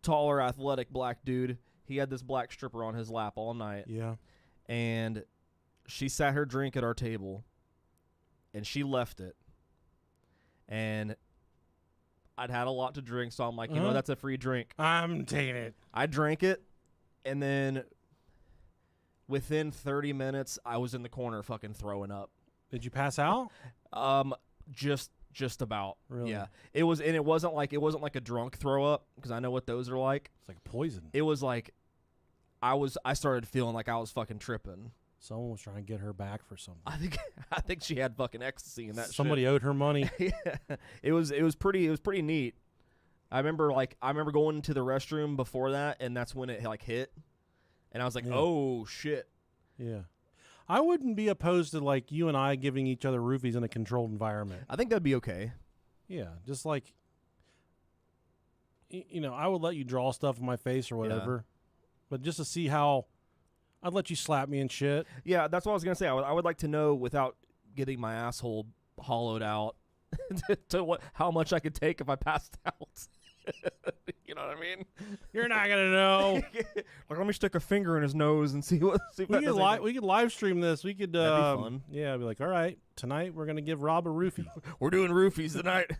taller, athletic black dude. He had this black stripper on his lap all night. Yeah. And she sat her drink at our table, and she left it. And I'd had a lot to drink, so I'm like, you know, that's a free drink. I'm taking it. I drank it, and then within 30 minutes, I was in the corner fucking throwing up. Did you pass out? Just about. Really? Yeah. It wasn't like a drunk throw up, because I know what those are like. It's like poison. It was like I started feeling like I was fucking tripping. Someone was trying to get her back for something. I think she had fucking ecstasy in that Somebody shit. owed her money. Yeah. It was pretty neat. I remember going to the restroom before that, and that's when it like hit. And I was like, Yeah. "Oh shit." Yeah. I wouldn't be opposed to like you and I giving each other roofies in a controlled environment. I think that'd be okay. Yeah, just like I would let you draw stuff in my face or whatever, but just to see how I'd let you slap me and shit. Yeah, that's what I was gonna say. I would like to know without getting my asshole hollowed out how much I could take if I passed out. You know what I mean? You're not gonna know. Like, let me stick a finger in his nose and see if that does anything. We could live stream this. We could. That'd be fun. Yeah, I'd be like, all right, tonight we're gonna give Rob a roofie. We're doing roofies tonight.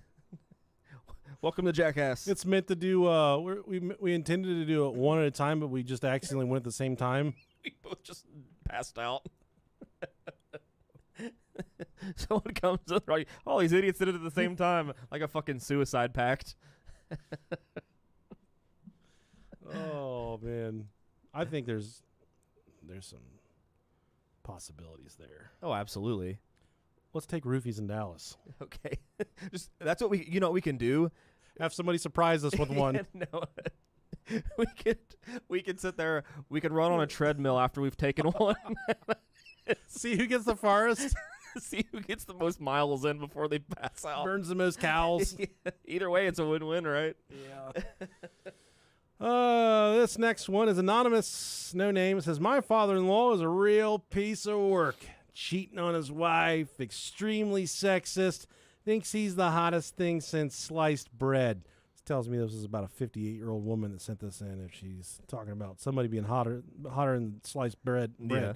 Welcome to Jackass. It's meant to do. We intended to do it one at a time, but we just accidentally went at the same time. We both just passed out. Someone comes in, like, all these idiots did it at the same time, like a fucking suicide pact. Oh man, I think there's some possibilities there. Oh, absolutely. Let's take roofies in Dallas. Okay, just that's what we can do. Have somebody surprise us with one. No, we could sit there. We could run on a treadmill after we've taken one. See who gets the farthest. See who gets the most miles in before they pass out. Burns the most cows. Either way, it's a win-win, right? Yeah. This next one is anonymous, no name. It says, my father-in-law is a real piece of work. Cheating on his wife, extremely sexist, thinks he's the hottest thing since sliced bread. This tells me this is about a 58-year-old woman that sent this in if she's talking about somebody being hotter than sliced bread. Yeah.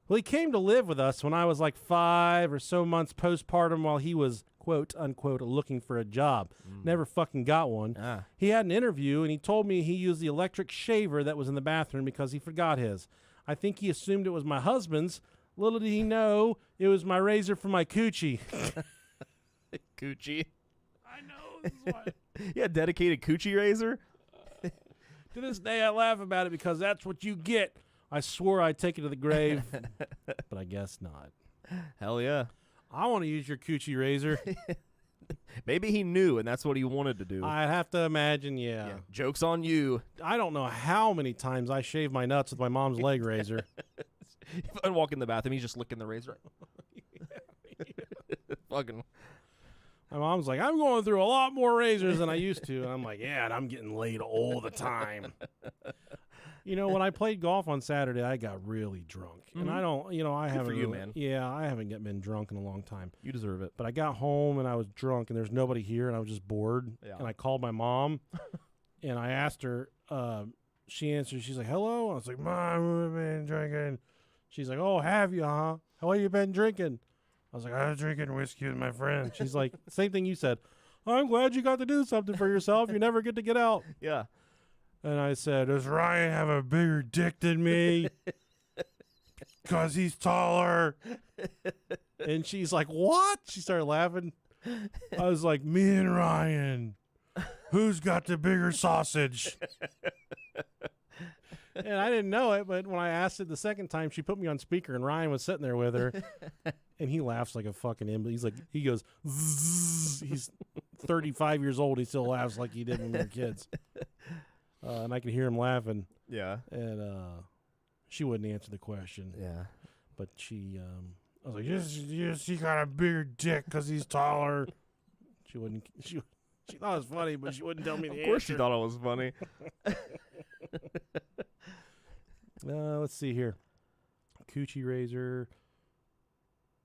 Well, he came to live with us when I was like 5 or so months postpartum while he was, quote, unquote, looking for a job. Never fucking got one. He had an interview, and he told me he used the electric shaver that was in the bathroom because he forgot his. I think he assumed it was my husband's. Little did he know it was my razor for my coochie. Coochie. I know. This is why. Yeah, dedicated coochie razor. To this day, I laugh about it because that's what you get. I swore I'd take it to the grave, but I guess not. Hell yeah. I want to use your coochie razor. Maybe he knew, and that's what he wanted to do. I have to imagine, yeah. Joke's on you. I don't know how many times I shave my nuts with my mom's leg razor. If I walk in the bathroom, he's just licking the razor. Fucking. My mom's like, I'm going through a lot more razors than I used to. And I'm like, yeah, and I'm getting laid all the time. You know, when I played golf on Saturday, I got really drunk. And I don't, I haven't. for you, really, man. Yeah, I haven't been drunk in a long time. You deserve it. But I got home and I was drunk and there's nobody here and I was just bored. Yeah. And I called my mom and I asked her, she answered, she's like, hello? I was like, Mom, I've been drinking. She's like, oh, have you, huh? How long you been drinking? I was like, I was drinking whiskey with my friend. She's like, same thing you said. I'm glad you got to do something for yourself. You never get to get out. Yeah. And I said, does Ryan have a bigger dick than me? Because he's taller. And she's like, what? She started laughing. I was like, me and Ryan. Who's got the bigger sausage? And I didn't know it, but when I asked it the second time, she put me on speaker, and Ryan was sitting there with her, and he laughs like a fucking imbecile. He goes, Zzz. He's 35 years old. He still laughs like he did when we were kids. And I can hear him laughing. Yeah. And she wouldn't answer the question. Yeah. But she, I was like, yes, he got a bigger dick because he's taller. She wouldn't, she thought it was funny, but she wouldn't tell me the answer. Of course she thought it was funny. Let's see here. Coochie razor.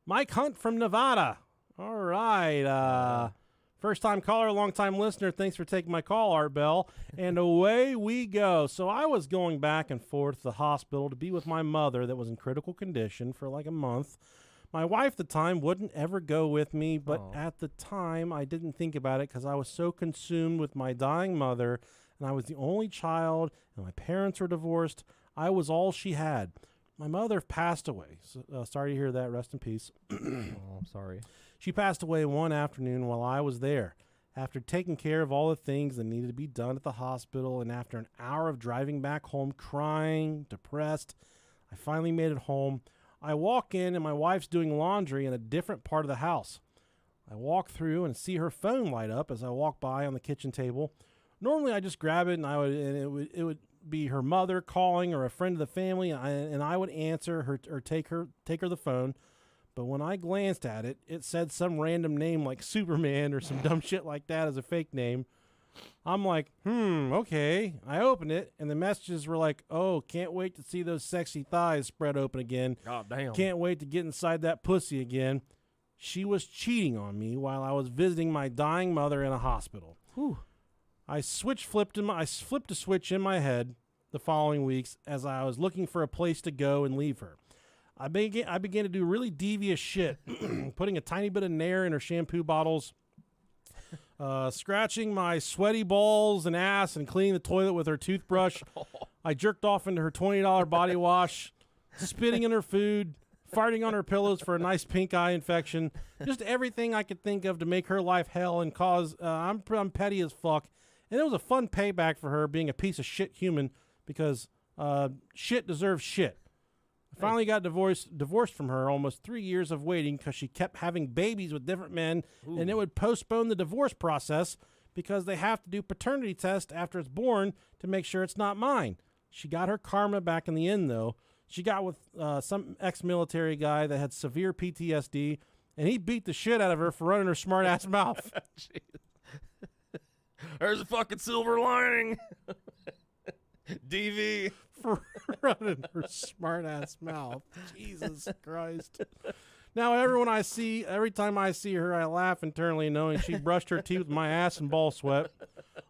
Mike Hunt from Nevada. All right. First time caller, long time listener. Thanks for taking my call, Art Bell. And away we go. So I was going back and forth to the hospital to be with my mother that was in critical condition for like a month. My wife at the time wouldn't ever go with me, but at the time I didn't think about it because I was so consumed with my dying mother, and I was the only child, and my parents were divorced. I was all she had. My mother passed away. So, sorry to hear that. Rest in peace. I'm sorry. She passed away one afternoon while I was there. After taking care of all the things that needed to be done at the hospital, and after an hour of driving back home crying, depressed, I finally made it home. I walk in, and my wife's doing laundry in a different part of the house. I walk through and see her phone light up as I walk by on the kitchen table. Normally, I just grab it, and it would be her mother calling or a friend of the family, and I would answer her or take her the phone. But when I glanced at it, it said some random name like Superman or some dumb shit like that as a fake name. I'm like, okay. I opened it, and the messages were like, oh, can't wait to see those sexy thighs spread open again. God damn. Can't wait to get inside that pussy again. She was cheating on me while I was visiting my dying mother in a hospital. Whew. I flipped a switch in my head the following weeks as I was looking for a place to go and leave her. I began to do really devious shit, putting a tiny bit of Nair in her shampoo bottles, scratching my sweaty balls and ass and cleaning the toilet with her toothbrush. I jerked off into her $20 body wash, spitting in her food, farting on her pillows for a nice pink eye infection. Just everything I could think of to make her life hell and cause. I'm petty as fuck. And it was a fun payback for her being a piece of shit human because shit deserves shit. I finally got divorced from her, almost 3 years of waiting because she kept having babies with different men. Ooh. And it would postpone the divorce process because they have to do paternity tests after it's born to make sure it's not mine. She got her karma back in the end, though. She got with some ex-military guy that had severe PTSD, and he beat the shit out of her for running her smart-ass mouth. There's a fucking silver lining. DV. For running her smart-ass mouth. Jesus Christ. Now, every time I see her, I laugh internally knowing she brushed her teeth with my ass and ball sweat.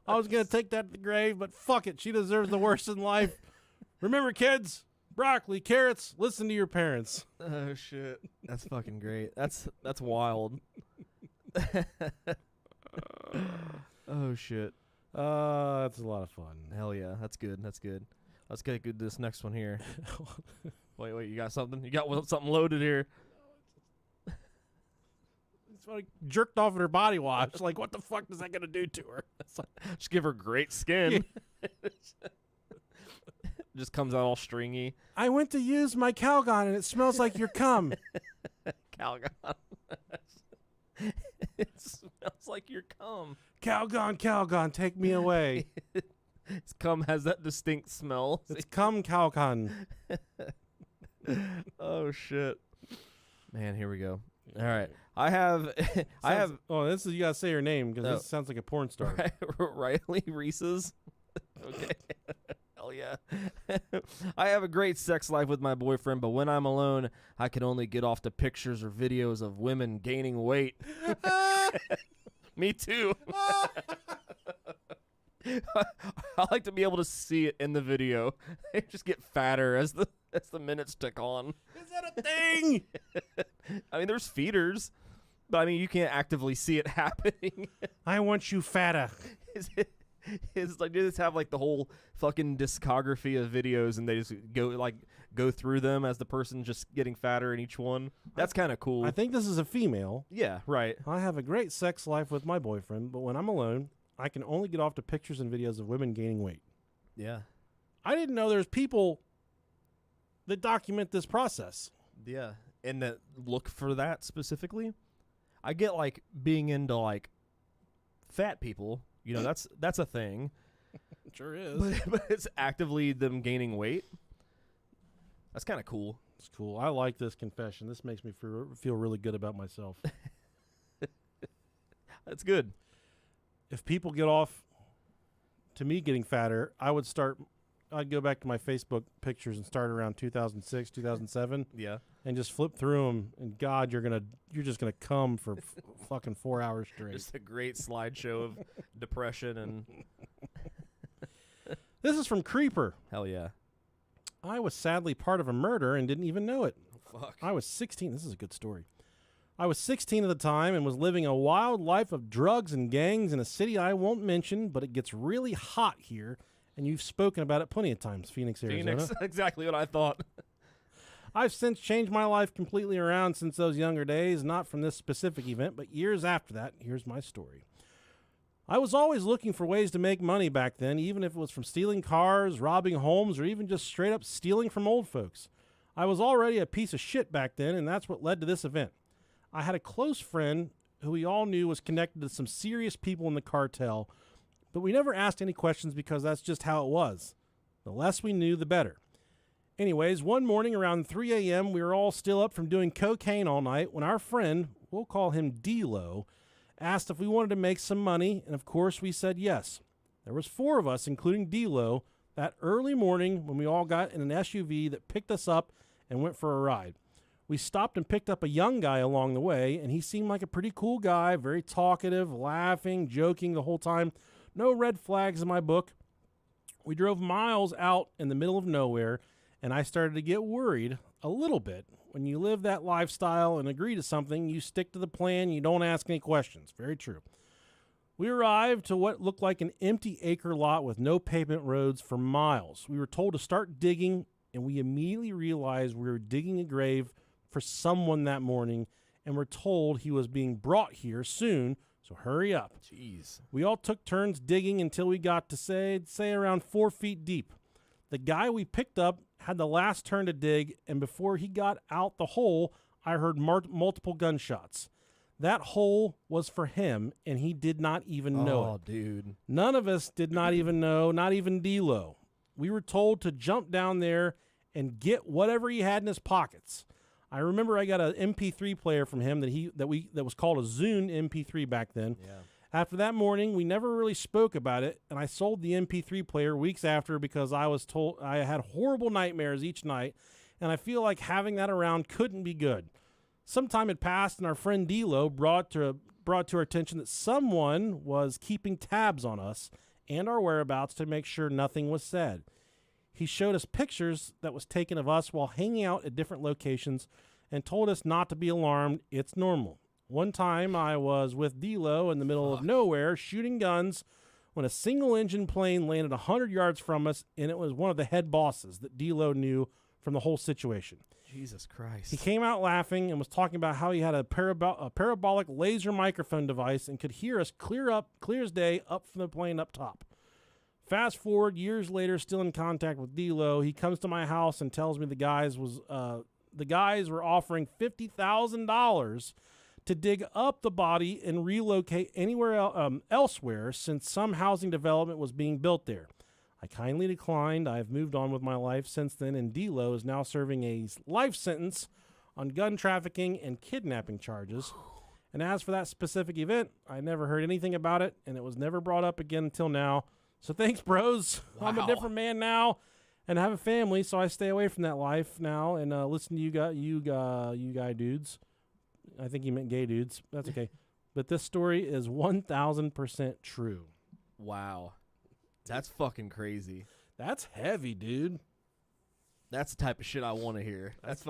I was going to take that to the grave, but fuck it. She deserves the worst in life. Remember, kids, broccoli, carrots, listen to your parents. Oh, shit. That's fucking great. That's wild. Oh, shit. That's a lot of fun. Hell yeah. That's good. That's good. Let's get good this next one here. Wait, you got something? You got something loaded here. It's like jerked off in her body wash. Like, what the fuck is that going to do to her? Just give her great skin. Just comes out all stringy. I went to use my Calgon and it smells like your cum. Calgon. It smells like your cum. Calgon, take me away. His cum has that distinct smell. It's cum Calgon. Oh shit. Man, here we go. All right. I have Oh, this is, you gotta say your name because this sounds like a porn star. Riley Reese's. Okay. Hell yeah. I have a great sex life with my boyfriend, but when I'm alone, I can only get off to pictures or videos of women gaining weight. Me too. I like to be able to see it in the video. They just get fatter as the minutes tick on. Is that a thing? I mean, there's feeders, but I mean, you can't actively see it happening. I want you fatter. Is like, they just have like the whole fucking discography of videos, and they just go through them as the person just getting fatter in each one. That's kind of cool. I think this is a female. Yeah, right. I have a great sex life with my boyfriend, but when I'm alone, I can only get off to pictures and videos of women gaining weight. Yeah. I didn't know there's people that document this process. Yeah, and that look for that specifically. I get like being into like fat people. You know, that's a thing. It sure is. But it's actively them gaining weight. That's kind of cool. It's cool. I like this confession. This makes me feel really good about myself. That's good. If people get off to me getting fatter, I'd go back to my Facebook pictures and start around 2006, 2007. Yeah. And just flip through them, and God, you're just gonna come for fucking 4 hours straight. Just a great slideshow of depression and. This is from Creeper. Hell yeah. I was sadly part of a murder and didn't even know it. Oh, fuck. I was 16. This is a good story. I was 16 at the time and was living a wild life of drugs and gangs in a city I won't mention, but it gets really hot here, and you've spoken about it plenty of times, Phoenix, Arizona. Phoenix, exactly what I thought. I've since changed my life completely around since those younger days, not from this specific event, but years after that. Here's my story. I was always looking for ways to make money back then, even if it was from stealing cars, robbing homes, or even just straight up stealing from old folks. I was already a piece of shit back then, and that's what led to this event. I had a close friend who we all knew was connected to some serious people in the cartel, but we never asked any questions because that's just how it was. The less we knew, the better. Anyways, one morning around 3 a.m., we were all still up from doing cocaine all night when our friend, we'll call him D-Lo, asked if we wanted to make some money, and of course we said yes. There was 4 of us, including D-Lo, that early morning when we all got in an SUV that picked us up and went for a ride. We stopped and picked up a young guy along the way, and he seemed like a pretty cool guy, very talkative, laughing, joking the whole time. No red flags in my book. We drove miles out in the middle of nowhere, and I started to get worried a little bit. When you live that lifestyle and agree to something, you stick to the plan, you don't ask any questions. Very true. We arrived to what looked like an empty acre lot with no pavement roads for miles. We were told to start digging, and we immediately realized we were digging a grave for someone that morning, and were told he was being brought here soon, so hurry up. Jeez. We all took turns digging until we got to say around 4 feet deep. The guy we picked up had the last turn to dig, and before he got out the hole, I heard multiple gunshots. That hole was for him, and he did not even know it. Oh, dude. None of us did not even know, not even D-Lo. We were told to jump down there and get whatever he had in his pockets. I remember I got an MP3 player from him that was called a Zune MP3 back then. Yeah. After that morning, we never really spoke about it, and I sold the MP3 player weeks after because I was told I had horrible nightmares each night, and I feel like having that around couldn't be good. Some time had passed, and our friend D-Lo brought to our attention that someone was keeping tabs on us and our whereabouts to make sure nothing was said. He showed us pictures that was taken of us while hanging out at different locations and told us not to be alarmed. It's normal. One time I was with D-Lo in the middle of nowhere shooting guns when a single-engine plane landed 100 yards from us, and it was one of the head bosses that D-Lo knew from the whole situation. Jesus Christ. He came out laughing and was talking about how he had a parabolic laser microphone device and could hear us clear as day up from the plane up top. Fast forward, years later, still in contact with D-Lo, he comes to my house and tells me the guys were offering $50,000 to dig up the body and relocate anywhere elsewhere since some housing development was being built there. I kindly declined. I have moved on with my life since then, and D-Lo is now serving a life sentence on gun trafficking and kidnapping charges. And as for that specific event, I never heard anything about it, and it was never brought up again until now. So thanks, bros. Wow. I'm a different man now, and have a family, so I stay away from that life now and listen to you guy dudes. I think he meant gay dudes. That's okay. But this story is 1,000% true. Wow. That's fucking crazy. That's heavy, dude. That's the type of shit I want to hear. That's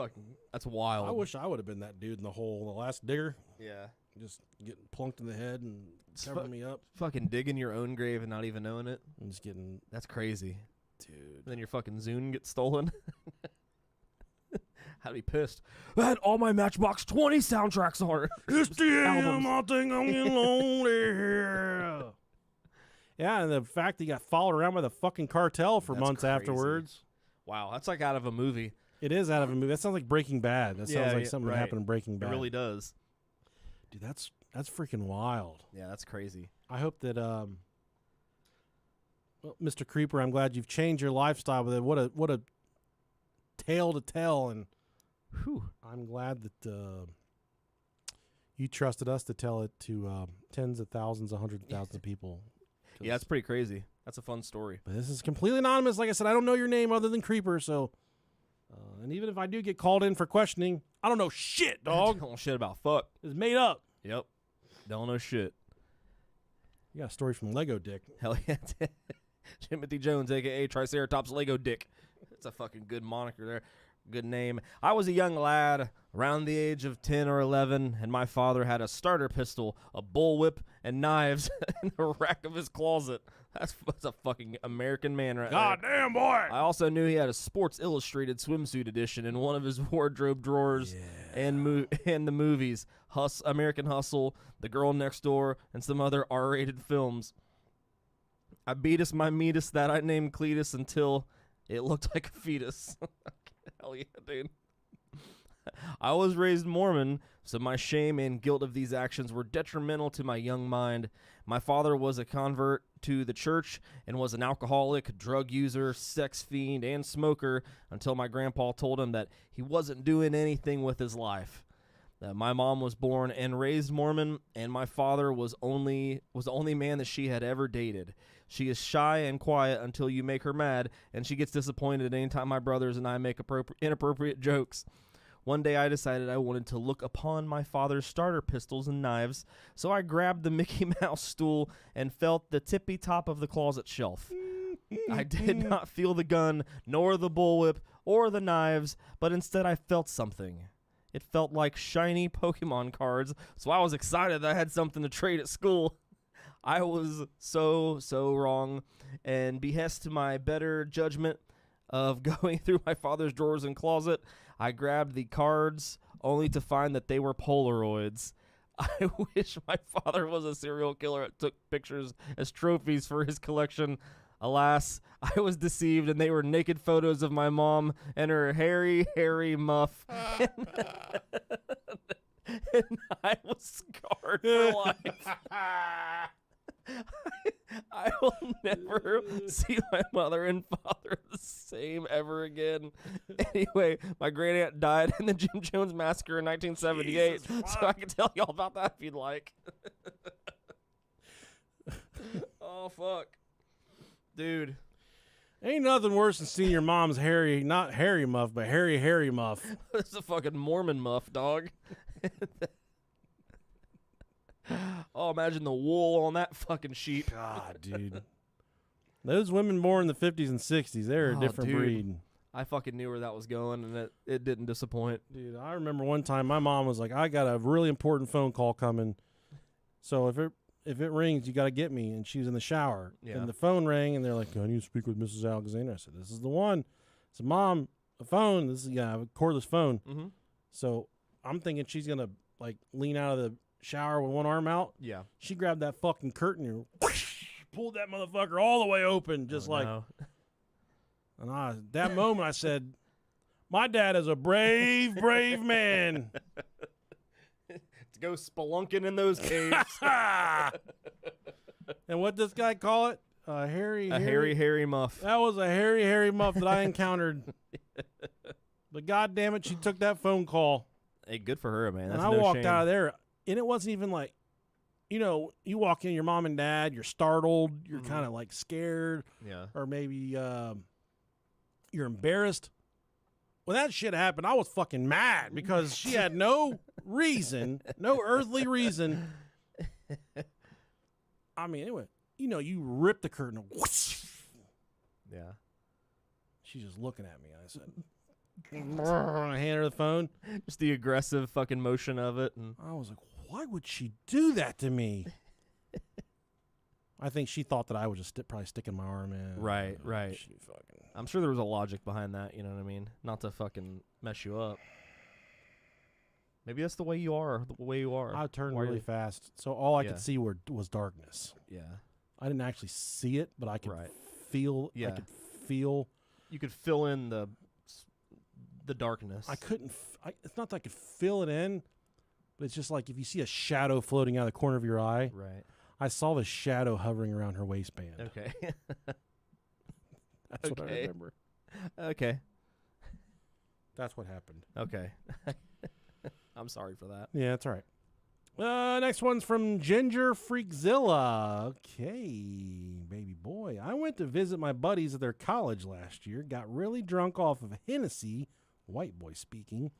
wild. I wish I would have been that dude in the hole, the last digger. Yeah. Just getting plunked in the head and covering me up. Fucking digging your own grave and not even knowing it. I'm just getting... That's crazy. Dude. Then your fucking Zune gets stolen. I'd be pissed. I had all my Matchbox 20 soundtracks on it. It's the Albums. I think I'm getting lonely here. Yeah, and the fact that he got followed around by the fucking cartel for That's months crazy. afterwards. Wow, that's like out of a movie. It is out of a movie. That sounds like Breaking Bad. That sounds like something that right. happened in Breaking Bad. It really does. Dude, that's freaking wild. Yeah, that's crazy. I hope that well, Mr. Creeper, I'm glad you've changed your lifestyle with it. What a tale to tell, and Whew. I'm glad that you trusted us to tell it to tens of thousands, hundreds of thousands of people. Yeah, it's pretty crazy. That's a fun story. But this is completely anonymous. Like I said, I don't know your name other than Creeper, so... and even if I do get called in for questioning, I don't know shit, dog. Don't know shit about fuck. It's made up. Yep. Don't know shit. You got a story from Lego Dick. Hell yeah. Timothy Jones, a.k.a. Triceratops Lego Dick. That's a fucking good moniker there. Good name. I was a young lad around the age of 10 or 11, and my father had a starter pistol, a bullwhip, and knives in the rack of his closet. That's a fucking American man right there. Goddamn, boy! I also knew he had a Sports Illustrated swimsuit edition in one of his wardrobe drawers and the movies, American Hustle, The Girl Next Door, and some other R-rated films. I beatus my meatus that I named Cletus until it looked like a fetus. Hell yeah, dude. I was raised Mormon, so my shame and guilt of these actions were detrimental to my young mind. My father was a convert to the church and was an alcoholic, drug user, sex fiend, and smoker until my grandpa told him that he wasn't doing anything with his life. My mom was born and raised Mormon, and my father was the only man that she had ever dated. She is shy and quiet until you make her mad, and she gets disappointed anytime my brothers and I make inappropriate jokes. One day I decided I wanted to look upon my father's starter pistols and knives, so I grabbed the Mickey Mouse stool and felt the tippy top of the closet shelf. I did not feel the gun, nor the bullwhip, or the knives, but instead I felt something. It felt like shiny Pokemon cards, so I was excited that I had something to trade at school. I was so wrong, and behest to my better judgment of going through my father's drawers and closet, I grabbed the cards only to find that they were Polaroids. I wish my father was a serial killer that took pictures as trophies for his collection. Alas, I was deceived, and they were naked photos of my mom and her hairy muff. And I was scarred for life. I will never see my mother and father the same ever again. Anyway, my great aunt died in the Jim Jones massacre in 1978, so I can tell y'all about that if you'd like. Oh, fuck. Dude. Ain't nothing worse than seeing your mom's not hairy muff, but hairy muff. It's a fucking Mormon muff, dog. Oh, imagine the wool on that fucking sheep. God, dude. Those women born in the 50s and 60s, they're a different breed. I fucking knew where that was going, and it didn't disappoint. Dude, I remember one time my mom was like, I got a really important phone call coming. So if it rings, you got to get me. And she was in the shower. Yeah. And the phone rang, and they're like, I need to speak with Mrs. Alexander. I said, this is the one. I said, Mom, a phone. This is a cordless phone. Mm-hmm. So I'm thinking she's going to like lean out of the shower with one arm out. Yeah. She grabbed that fucking curtain and pulled that motherfucker all the way open, just No. And that moment I said, my dad is a brave man. It's go spelunking in those caves. And what this guy call it? Hairy muff. That was a hairy muff that I encountered. But God damn it, she took that phone call. Hey, good for her, man. And That's I no walked shame. out of there, and it wasn't even like, you know, you walk in, your mom and dad, you're startled, you're kind of like scared, Yeah. or maybe you're embarrassed. When that shit happened, I was fucking mad because she had no reason, no earthly reason. I mean, anyway, you know, you rip the curtain. Whoosh. Yeah. She's just looking at me. I said, I hand her the phone. Just the aggressive fucking motion of it. And I was like, why would she do that to me? I think she thought that I was just probably sticking my arm in. Right. She fucking. I'm sure there was a logic behind that, you know what I mean? Not to fucking mess you up. Maybe that's the way you are. I turned Why really you- fast, so all I Yeah. could see was darkness. Yeah. I didn't actually see it, but I could Right. feel. Yeah. I could feel. You could fill in the darkness. I couldn't. It's not that I could fill it in, but it's just like if you see a shadow floating out of the corner of your eye. Right. I saw the shadow hovering around her waistband. Okay. That's what I Okay. remember. Okay. That's what happened. Okay. I'm sorry for that. Yeah, that's all right. Next one's from Ginger Freakzilla. Okay, baby boy. I went to visit my buddies at their college last year. Got really drunk off of Hennessy, white boy speaking.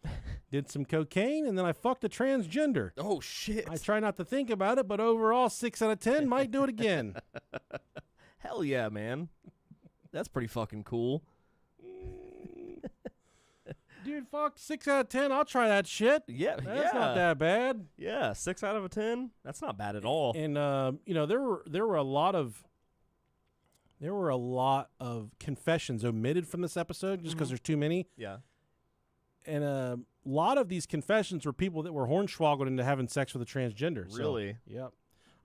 Did some cocaine, and then I fucked a transgender. Oh, shit. I try not to think about it, but overall, 6 out of 10. Might do it again. Hell yeah, man. That's pretty fucking cool. Dude, fuck, 6 out of 10. I'll try that shit. Yeah. That's not that bad. Yeah, 6 out of 10. That's not bad at all. And you know, there were a lot of confessions omitted from this episode just because there's too many. Yeah. And a lot of these confessions were people that were hornswoggled into having sex with a transgender. Really? So, yep.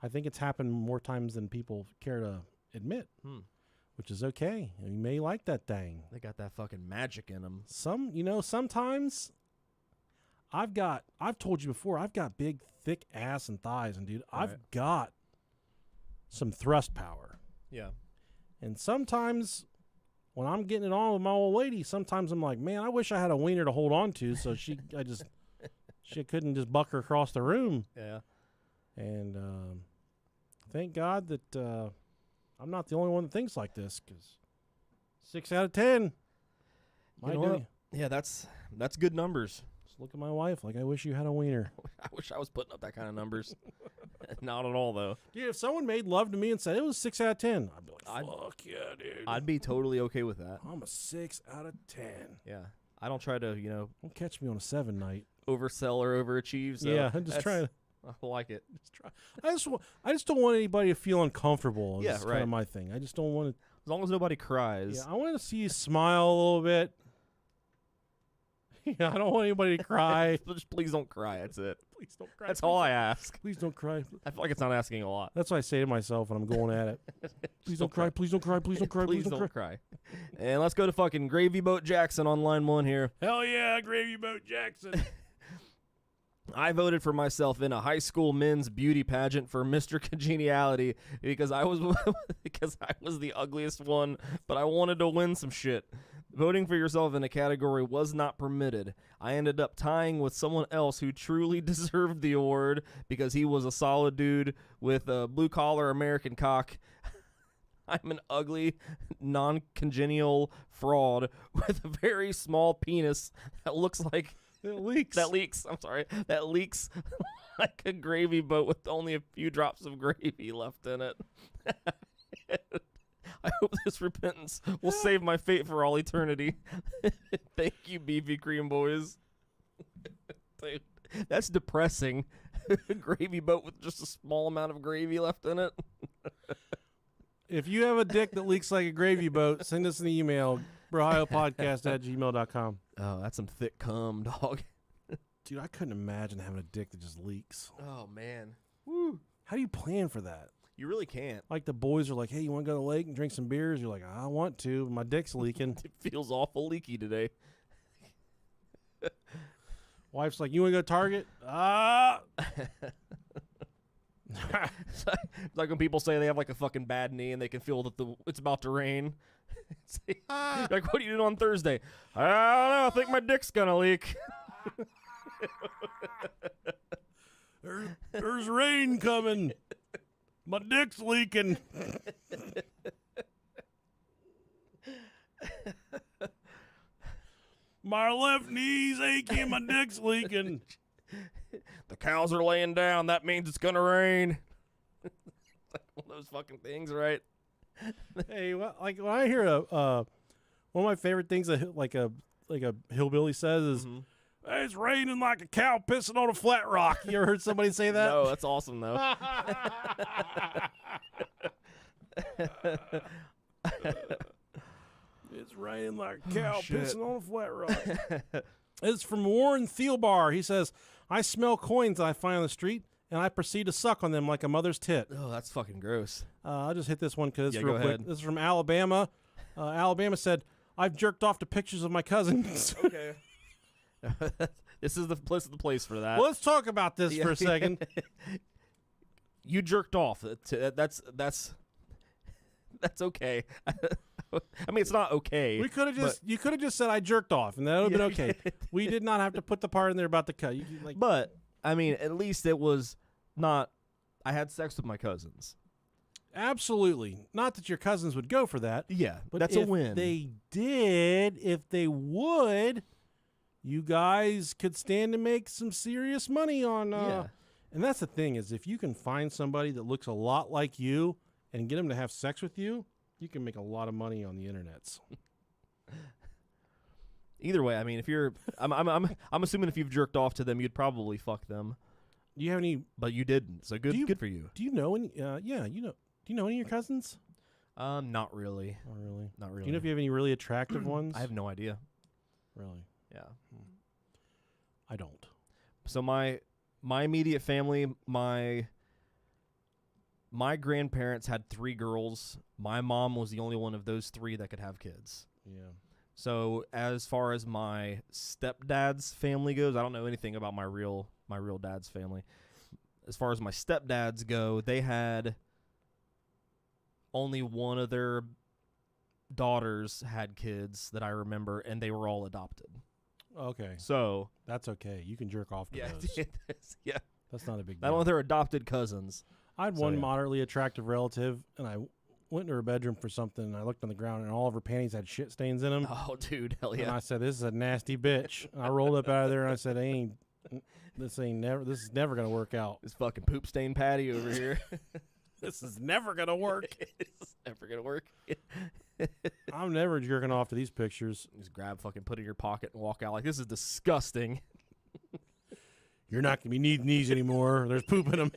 I think it's happened more times than people care to admit, which is okay. You may like that thing. They got that fucking magic in them. Sometimes I've told you before, I've got big, thick ass and thighs, and dude, I've Right. got some thrust power. Yeah. And sometimes when I'm getting it on with my old lady, sometimes I'm like, man, I wish I had a wiener to hold on to so she couldn't just buck her across the room. Yeah. And thank God that I'm not the only one that thinks like this, because 6 out of 10 might You know do what? you. Yeah, that's good numbers. Just look at my wife like, I wish you had a wiener. I wish I was putting up that kind of numbers. Not at all, though. Dude, if someone made love to me and said it was 6 out of 10, I'd be like, I'd- fuck yeah, dude. I'd be totally okay with that. I'm a 6 out of 10. Yeah. I don't try to, Don't catch me on a 7 night. oversell or overachieve. So Yeah, I'm just trying to. I like it. I just don't want anybody to feel uncomfortable. Yeah, That's kind right. of my thing. I just don't want to. As long as nobody cries. Yeah, I want to see you smile a little bit. Yeah, I don't want anybody to cry. Just please don't cry. That's it. Please don't cry. That's all I ask. Please don't cry. I feel like it's not asking a lot. That's what I say to myself when I'm going at it. Please don't cry. Please don't cry. Please don't cry. Please don't cry. And let's go to fucking Gravy Boat Jackson on line 1 here. Hell yeah, Gravy Boat Jackson. I voted for myself in a high school men's beauty pageant for Mr. Congeniality because I was the ugliest one, but I wanted to win some shit. Voting for yourself in a category was not permitted. I ended up tying with someone else who truly deserved the award because he was a solid dude with a blue-collar American cock. I'm an ugly, non-congenial fraud with a very small penis that looks like... It leaks. That leaks. I'm sorry. That leaks like a gravy boat with only a few drops of gravy left in it. I hope this repentance will save my fate for all eternity. Thank you, Beefy Cream Boys. Dude, that's depressing. A gravy boat with just a small amount of gravy left in it. If you have a dick that leaks like a gravy boat, send us an email, brohiopodcast@gmail.com. Oh, that's some thick cum, dog. Dude, I couldn't imagine having a dick that just leaks. Oh, man. Woo. How do you plan for that? You really can't. Like the boys are like, hey, you want to go to the lake and drink some beers? You're like, I want to, but my dick's leaking. It feels awful leaky today. Wife's like, you want to go to Target? It's like when people say they have like a fucking bad knee and they can feel that it's about to rain. Like, what are you doing on Thursday? I don't know. I think my dick's gonna leak. There's rain coming. My dick's leaking. My left knee's aching. My dick's leaking. The cows are laying down. That means it's gonna rain. Like one of those fucking things, right? Hey, like when I hear one of my favorite things like a hillbilly says is, "Hey, it's raining like a cow pissing on a flat rock." You ever heard somebody say that? No, that's awesome though. It's raining like a cow pissing on a flat rock. It's from Warren Thielbar. He says, "I smell coins that I find on the street, and I proceed to suck on them like a mother's tit." Oh, that's fucking gross. I'll just hit this one because it's real go quick. ahead. This is from Alabama. Alabama said, "I've jerked off to pictures of my cousins." Okay. This is the place for that. Well, let's talk about this for a second. You jerked off. That's okay. I mean, it's not okay. You could have just said I jerked off, and that would have been okay. We did not have to put the part in there about the cut. But I mean, at least it was not. I had sex with my cousins. Absolutely, not that your cousins would go for that. Yeah, but that's a win. They did. If they would, you guys could stand to make some serious money on. Yeah. And that's the thing is, if you can find somebody that looks a lot like you and get them to have sex with you, you can make a lot of money on the internets. Either way, I mean, if you're, I'm assuming if you've jerked off to them, you'd probably fuck them. Do you have any? But you didn't, so good for you. Do you know any? Yeah, you know. Do you know any of your cousins? Not really. Oh, really? Not really. Do you know if you have any really attractive ones? I have no idea. Really? Yeah. I don't. So my immediate family, my grandparents had 3 girls. My mom was the only one of those 3 that could have kids. Yeah. So as far as my stepdad's family goes, I don't know anything about my real dad's family. As far as my stepdads go, they had only one of their daughters had kids that I remember, and they were all adopted. Okay. So that's okay. You can jerk off to those. Yeah. That's not a big deal. Not only their adopted cousins. I had one moderately attractive relative, and I went into her bedroom for something, and I looked on the ground, and all of her panties had shit stains in them. Oh, dude, hell yeah. And I said, "This is a nasty bitch." And I rolled up out of there, and I said, This is never going to work out. This fucking poop stain patty over here. This is never going to work. It's never going to work. I'm never jerking off to these pictures. Just put it in your pocket and walk out like, this is disgusting. You're not going to be needing these anymore. There's poop in them.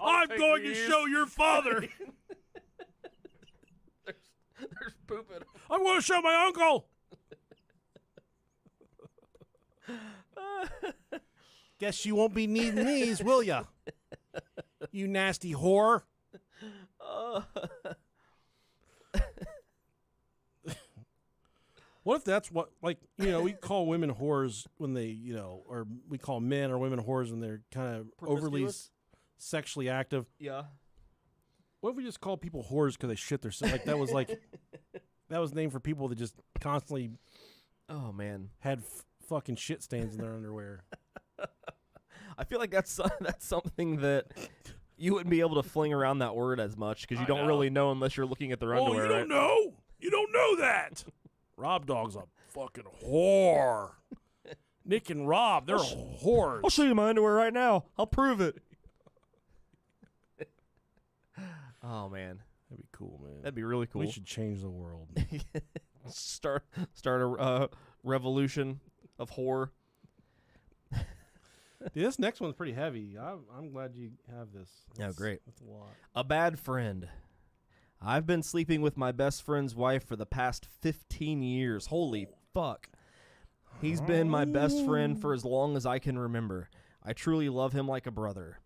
I'm going to show your father. There's poop in them. I'm going to show my uncle. Guess you won't be needing these, will ya? You nasty whore. What if that's what, we call women whores when they, or we call men or women whores when they're kind of overly sexually active. Yeah. What if we just call people whores because they shit their that was named for people that just constantly had fucking shit stains in their underwear. I feel like that's something that you wouldn't be able to fling around that word as much because you don't really know unless you're looking at their underwear. You don't know? You don't know that. Rob Dog's a fucking whore. Nick and Rob, they're whores. I'll show you my underwear right now. I'll prove it. Oh, man. That'd be cool, man. That'd be really cool. We should change the world. Start a revolution of horror. Dude, this next one's pretty heavy. I'm glad you have this. Great. That's a lot. A bad friend. I've been sleeping with my best friend's wife for the past 15 years. Holy fuck. He's been my best friend for as long as I can remember. I truly love him like a brother.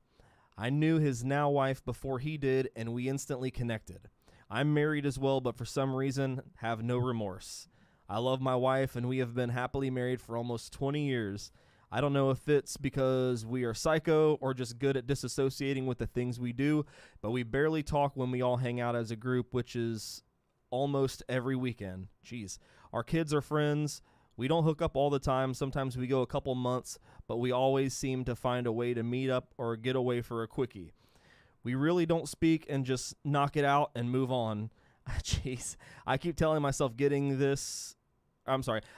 I knew his now wife before he did, and we instantly connected. I'm married as well, but for some reason have no remorse. I love my wife, and we have been happily married for almost 20 years. I don't know if it's because we are psycho or just good at disassociating with the things we do, but we barely talk when we all hang out as a group, which is almost every weekend. Jeez. Our kids are friends. We don't hook up all the time. Sometimes we go a couple months, but we always seem to find a way to meet up or get away for a quickie. We really don't speak and just knock it out and move on. Jeez. I keep telling myself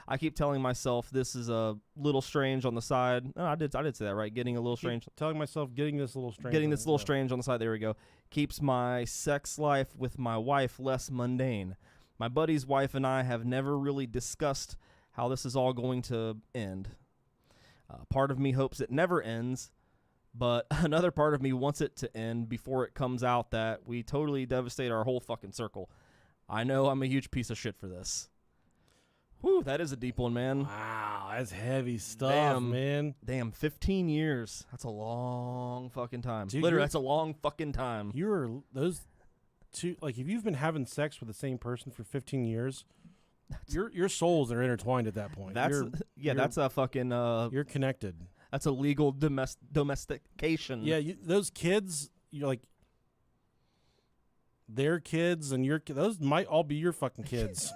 I keep telling myself this is a little strange on the side. No, I did say that, right? Getting a little strange. Telling myself getting this little strange. Getting this little strange on the side. There we go. Keeps my sex life with my wife less mundane. My buddy's wife and I have never really discussed how this is all going to end. Part of me hopes it never ends, but another part of me wants it to end before it comes out that we totally devastate our whole fucking circle. I know I'm a huge piece of shit for this. Whew, that is a deep one, man. Wow, that's heavy stuff, Damn, man. Damn, 15 years. That's a long fucking time. Dude, Literally, that's a long fucking time. You're those two, like, if you've been having sex with the same person for 15 years, your souls are intertwined at that point. That's that's a fucking you're connected. That's a legal domestication. Yeah, those kids, you're like their kids, and those might all be your fucking kids.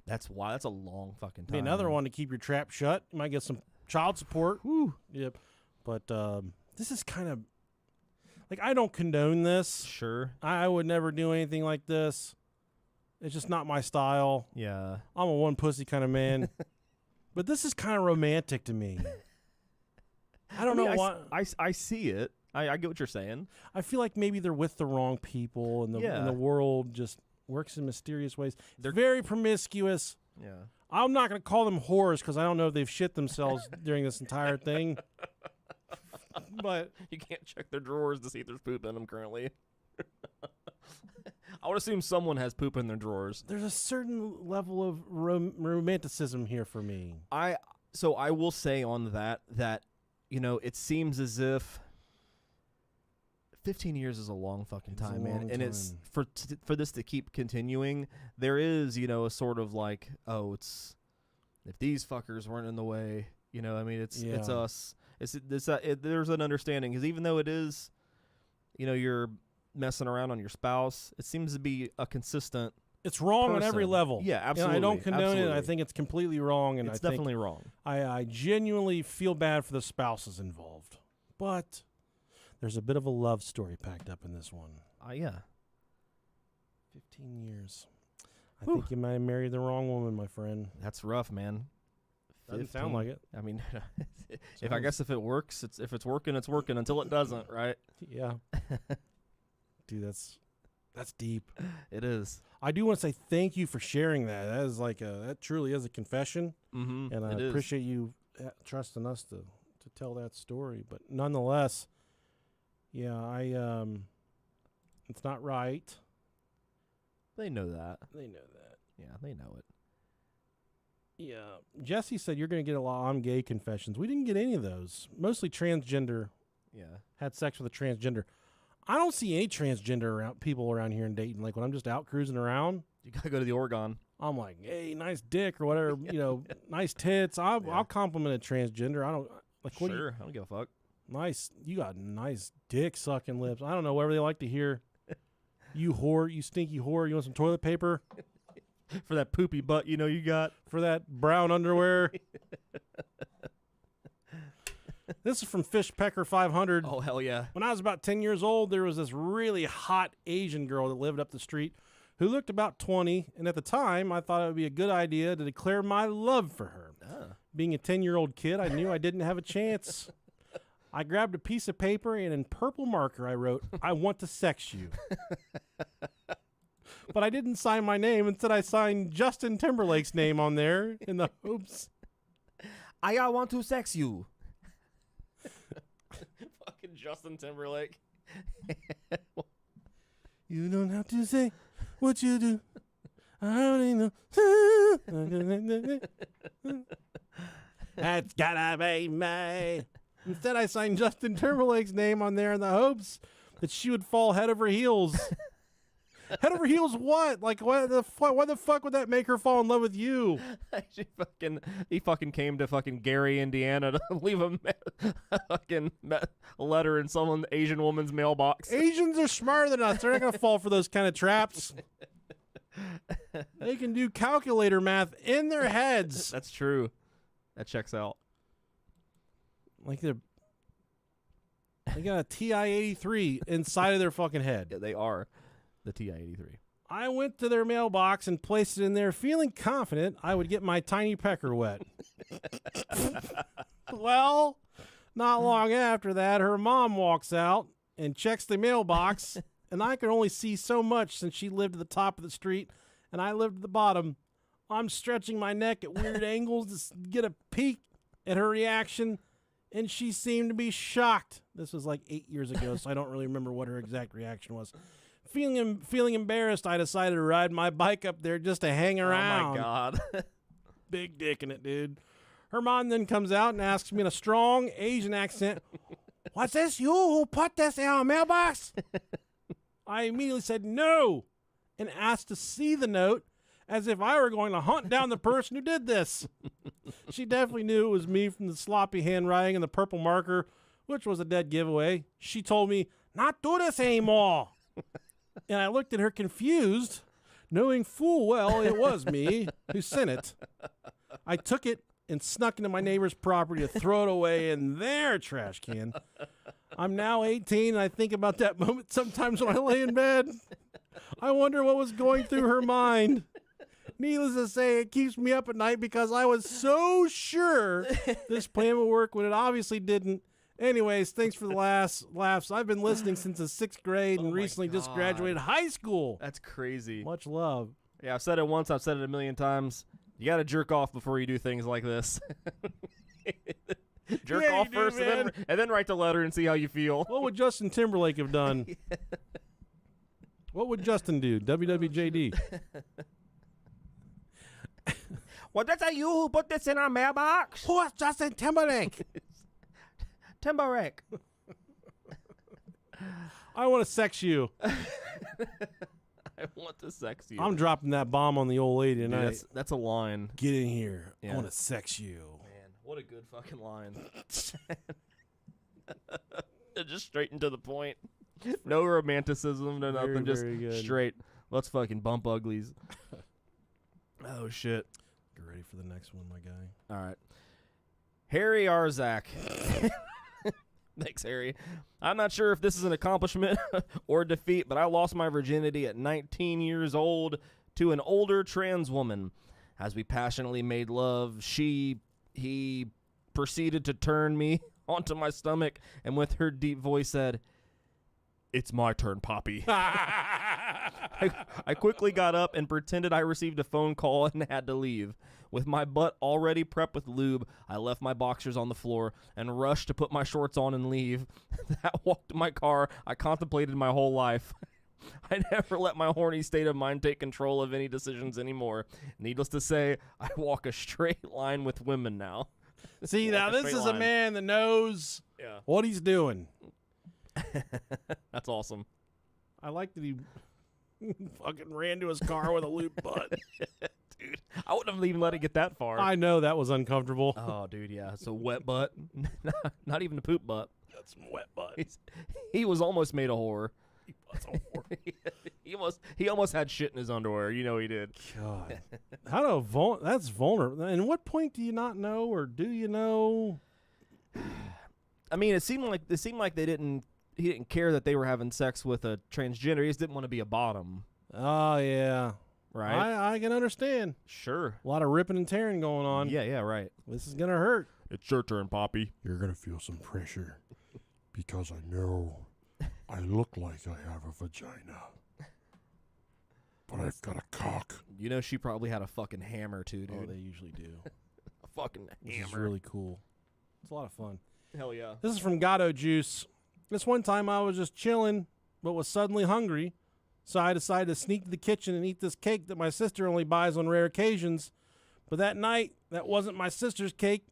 That's why. That's a long fucking time. Be another one to keep your trap shut. You might get some child support. Woo. Yep. But this is kind of like, I don't condone this. Sure. I would never do anything like this. It's just not my style. Yeah. I'm a one pussy kind of man. But this is kind of romantic to me. I don't know why. I see it. I get what you're saying. I feel like maybe they're with the wrong people, and the world just works in mysterious ways. They're very promiscuous. Yeah. I'm not going to call them whores because I don't know if they've shit themselves during this entire thing. But you can't check their drawers to see if there's poop in them currently. I would assume someone has poop in their drawers. There's a certain level of romanticism here for me. So I will say on that it seems as if 15 years is a long fucking time, man. And it's for this to keep continuing, there is, a sort of like, it's if these fuckers weren't in the way, it's us. There's an understanding, because even though it is, you're messing around on your spouse, it seems to be a consistent. It's wrong on every level. Yeah, absolutely. I don't condone it. I think it's completely wrong, and it's definitely wrong. I genuinely feel bad for the spouses involved, but there's a bit of a love story packed up in this one. Yeah. 15 years. I think you might have married the wrong woman, my friend. That's rough, man. Doesn't sound like it. I mean, if it works, if it's working, it's working until it doesn't, right? Yeah. Dude, that's deep. It is. I do want to say thank you for sharing that. That is that truly is a confession. Mm-hmm. And I appreciate you trusting us to tell that story. But nonetheless, yeah, it's not right. They know that. Yeah, they know it. Yeah. Jesse said you're going to get a lot of I'm gay confessions. We didn't get any of those. Mostly transgender. Yeah. Had sex with a transgender. I don't see any transgender people around here in Dayton. Like, when I'm just out cruising around, you got to go to the Oregon. I'm like, hey, nice dick or whatever, nice tits. I'll compliment a transgender. I don't like. Sure, I don't give a fuck. Nice, you got nice dick sucking lips. I don't know, whatever they like to hear. You whore, you stinky whore. You want some toilet paper for that poopy butt? You got for that brown underwear. This is from Fishpecker 500. Oh, hell yeah. When I was about 10 years old, there was this really hot Asian girl that lived up the street who looked about 20, and at the time, I thought it would be a good idea to declare my love for her. Being a 10-year-old kid, I knew I didn't have a chance. I grabbed a piece of paper, and in purple marker, I wrote, I want to sex you. But I didn't sign my name. Instead, I signed Justin Timberlake's name on there in the hopes. I want to sex you. Fucking Justin Timberlake. You don't have to say what you do. I already know. That's gotta be me. Instead, I signed Justin Timberlake's name on there in the hopes that she would fall head over heels. Head over heels what? Like, why the fuck would that make her fall in love with you? He fucking came to fucking Gary, Indiana to leave a fucking letter in some Asian woman's mailbox. Asians are smarter than us. They're not going to fall for those kind of traps. They can do calculator math in their heads. That's true. That checks out. Like they got a TI-83 inside of their fucking head. Yeah, they are the TI-83. I went to their mailbox and placed it in there, feeling confident I would get my tiny pecker wet. Well, not long after that, her mom walks out and checks the mailbox, and I could only see so much since she lived at the top of the street and I lived at the bottom. I'm stretching my neck at weird angles to get a peek at her reaction, and she seemed to be shocked. This was like 8 years ago, so I don't really remember what her exact reaction was. Feeling embarrassed, I decided to ride my bike up there just to hang around. Oh, my God. Big dick in it, dude. Her mom then comes out and asks me in a strong Asian accent, "Was this you who put this in our mailbox?" I immediately said no and asked to see the note as if I were going to hunt down the person who did this. She definitely knew it was me from the sloppy handwriting and the purple marker, which was a dead giveaway. She told me, "Not do this anymore." And I looked at her confused, knowing full well it was me who sent it. I took it and snuck into my neighbor's property to throw it away in their trash can. I'm now 18, and I think about that moment sometimes when I lay in bed. I wonder what was going through her mind. Needless to say, it keeps me up at night because I was so sure this plan would work when it obviously didn't. Anyways, thanks for the laughs. I've been listening since the 6th grade and recently just graduated high school. That's crazy. Much love. Yeah, I've said it once. I've said it a million times. You got to jerk off before you do things like this. Jerk Yeah, off you do, first and then write the letter and see how you feel. What would Justin Timberlake have done? What would Justin do? WWJD. Well, that's you who put this in our mailbox? Who is Justin Timberlake? Timberlake. I want to sex you. I want to sex you. I'm dropping that bomb on the old lady Dude, tonight. that's a line. Get in here. Yeah. I want to sex you. Man, what a good fucking line. Just straight into the point. No romanticism, no nothing. Just very good. straight. Let's fucking bump uglies. Oh, shit. Get ready for the next one, my guy. All right. Harry Arzak. Thanks, Harry. I'm not sure if this is an accomplishment or defeat, but I lost my virginity at 19 years old to an older trans woman. As we passionately made love, he proceeded to turn me onto my stomach and with her deep voice said, "It's my turn, Poppy." I quickly got up and pretended I received a phone call and had to leave. With my butt already prepped with lube, I left my boxers on the floor and rushed to put my shorts on and leave. That walked to my car I contemplated my whole life. I never let my horny state of mind take control of any decisions anymore. Needless to say, I walk a straight line with women now. See, now this is a man that knows what he's doing. That's awesome. I like that he fucking ran to his car with a loop butt. Dude, I wouldn't have even let it get that far. I know that was uncomfortable. Oh, dude, yeah. It's a wet butt. Not even a poop butt. That's some wet butt. He was almost made a whore. He was a whore. he almost had shit in his underwear. You know he did. God. That's vulnerable. And what point do you not know, or do you know? I mean, it seemed like he didn't care that they were having sex with a transgender. He just didn't want to be a bottom. Oh, yeah. Right? I can understand. Sure. A lot of ripping and tearing going on. Yeah, right. This is going to hurt. It's your turn, Poppy. You're going to feel some pressure because I know I look like I have a vagina. But I've got a cock. You know she probably had a fucking hammer too, dude. Oh, they usually do. A fucking Which hammer. is really cool. It's a lot of fun. Hell yeah. This is from Gato Juice. This one time I was just chilling, but was suddenly hungry. So I decided to sneak to the kitchen and eat this cake that my sister only buys on rare occasions. But that night, that wasn't my sister's cake.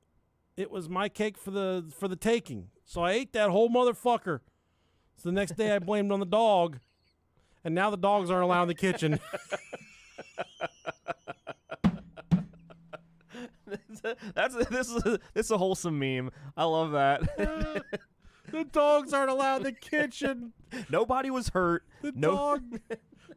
It was my cake for the taking. So I ate that whole motherfucker. So the next day I blamed on the dog. and now the dogs aren't allowed in the kitchen. This is a wholesome meme. I love that. The dogs aren't allowed in the kitchen. Nobody was hurt. No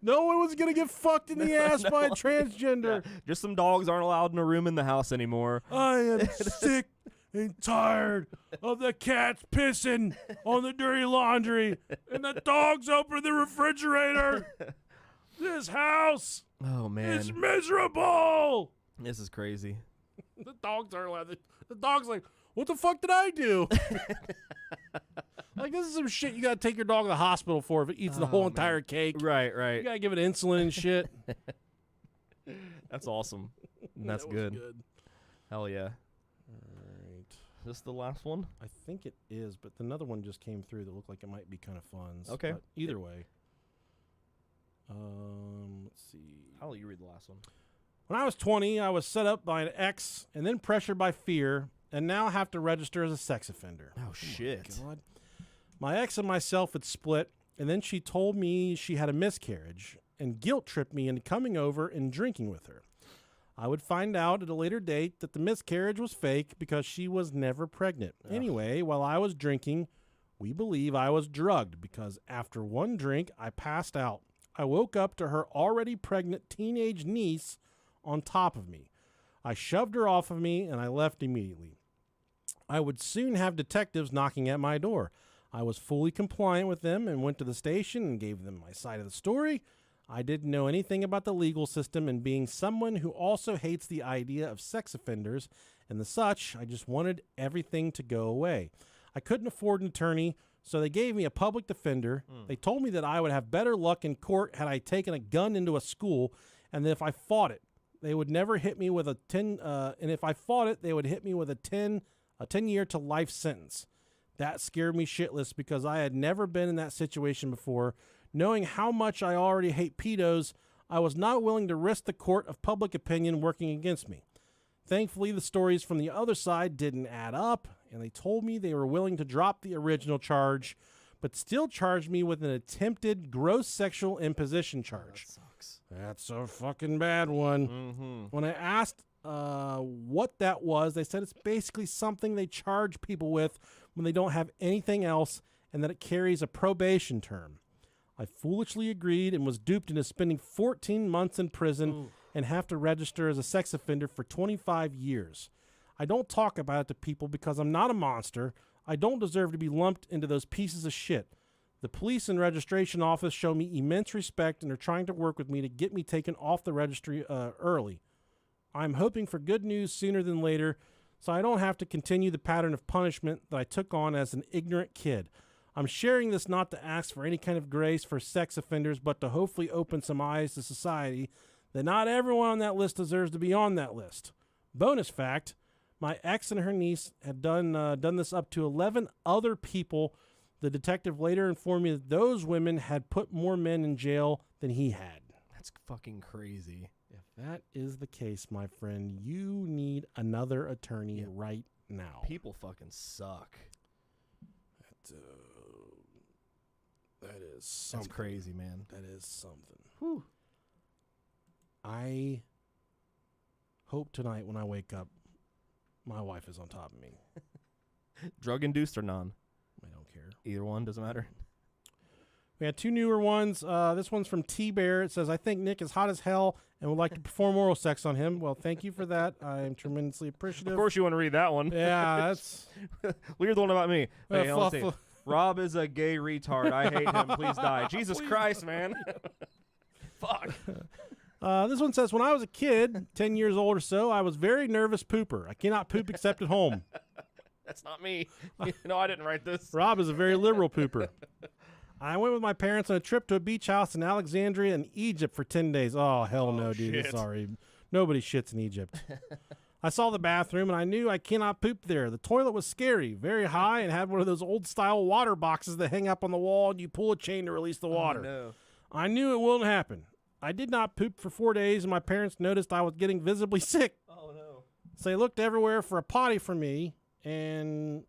one was gonna get fucked in the ass by a transgender. Yeah, just some dogs aren't allowed in a room in the house anymore. I am sick and tired of the cats pissing on the dirty laundry and the dogs open the refrigerator. This house is miserable. This is crazy. The dogs aren't allowed. The dog's like, what the fuck did I do? Like, this is some shit you gotta take your dog to the hospital for if it eats the whole entire cake. Right. You gotta give it insulin and shit. That's awesome. That's good. Hell yeah. All right. Is this the last one? I think it is, but another one just came through that looked like it might be kind of fun. Okay. But either way. Let's see. I'll let you read the last one. When I was 20, I was set up by an ex and then pressured by fear, and now have to register as a sex offender. Oh, shit. My God. My ex and myself had split, and then she told me she had a miscarriage and guilt-tripped me into coming over and drinking with her. I would find out at a later date that the miscarriage was fake because she was never pregnant. Ugh. Anyway, while I was drinking, we believe I was drugged because after one drink, I passed out. I woke up to her already pregnant teenage niece on top of me. I shoved her off of me, and I left immediately. I would soon have detectives knocking at my door. I was fully compliant with them and went to the station and gave them my side of the story. I didn't know anything about the legal system, and being someone who also hates the idea of sex offenders and the such, I just wanted everything to go away. I couldn't afford an attorney, so they gave me a public defender. They told me that I would have better luck in court had I taken a gun into a school, and that if I fought it, they would never hit me with a 10-year to life sentence. That scared me shitless because I had never been in that situation before. Knowing how much I already hate pedos, I was not willing to risk the court of public opinion working against me. Thankfully, the stories from the other side didn't add up, and they told me they were willing to drop the original charge, but still charged me with an attempted gross sexual imposition charge. That sucks. That's a fucking bad one. Mm-hmm. When I asked what that was, they said it's basically something they charge people with when they don't have anything else, and that it carries a probation term. I foolishly agreed and was duped into spending 14 months in prison and have to register as a sex offender for 25 years. I don't talk about it to people because I'm not a monster. I don't deserve to be lumped into those pieces of shit. The police and registration office show me immense respect and are trying to work with me to get me taken off the registry early. I'm hoping for good news sooner than later, so I don't have to continue the pattern of punishment that I took on as an ignorant kid. I'm sharing this not to ask for any kind of grace for sex offenders, but to hopefully open some eyes to society that not everyone on that list deserves to be on that list. Bonus fact, my ex and her niece had done this up to 11 other people. The detective later informed me that those women had put more men in jail than he had. That's fucking crazy. If that is the case, my friend, you need another attorney right now. People fucking suck. That is something. That's crazy, man. That is something. Whew. I hope tonight when I wake up, my wife is on top of me. Drug-induced or non? I don't care. Either one, doesn't matter. We had two newer ones. This one's from T-Bear. It says, I think Nick is hot as hell and would like to perform oral sex on him. Well, thank you for that. I am tremendously appreciative. Of course you want to read that one. Yeah, that's... Weird one about me. Hey, let's see. Rob is a gay retard. I hate him. Please die. Jesus Christ, man. Fuck. This one says, when I was a kid, 10 years old or so, I was very nervous pooper. I cannot poop except at home. That's not me. No, I didn't write this. Rob is a very liberal pooper. I went with my parents on a trip to a beach house in Alexandria in Egypt for 10 days. Oh, hell no, dude. Shit. Sorry. Nobody shits in Egypt. I saw the bathroom, and I knew I cannot poop there. The toilet was scary, very high, and had one of those old-style water boxes that hang up on the wall, and you pull a chain to release the water. Oh, no. I knew it wouldn't happen. I did not poop for 4 days, and my parents noticed I was getting visibly sick. Oh, no. So they looked everywhere for a potty for me, and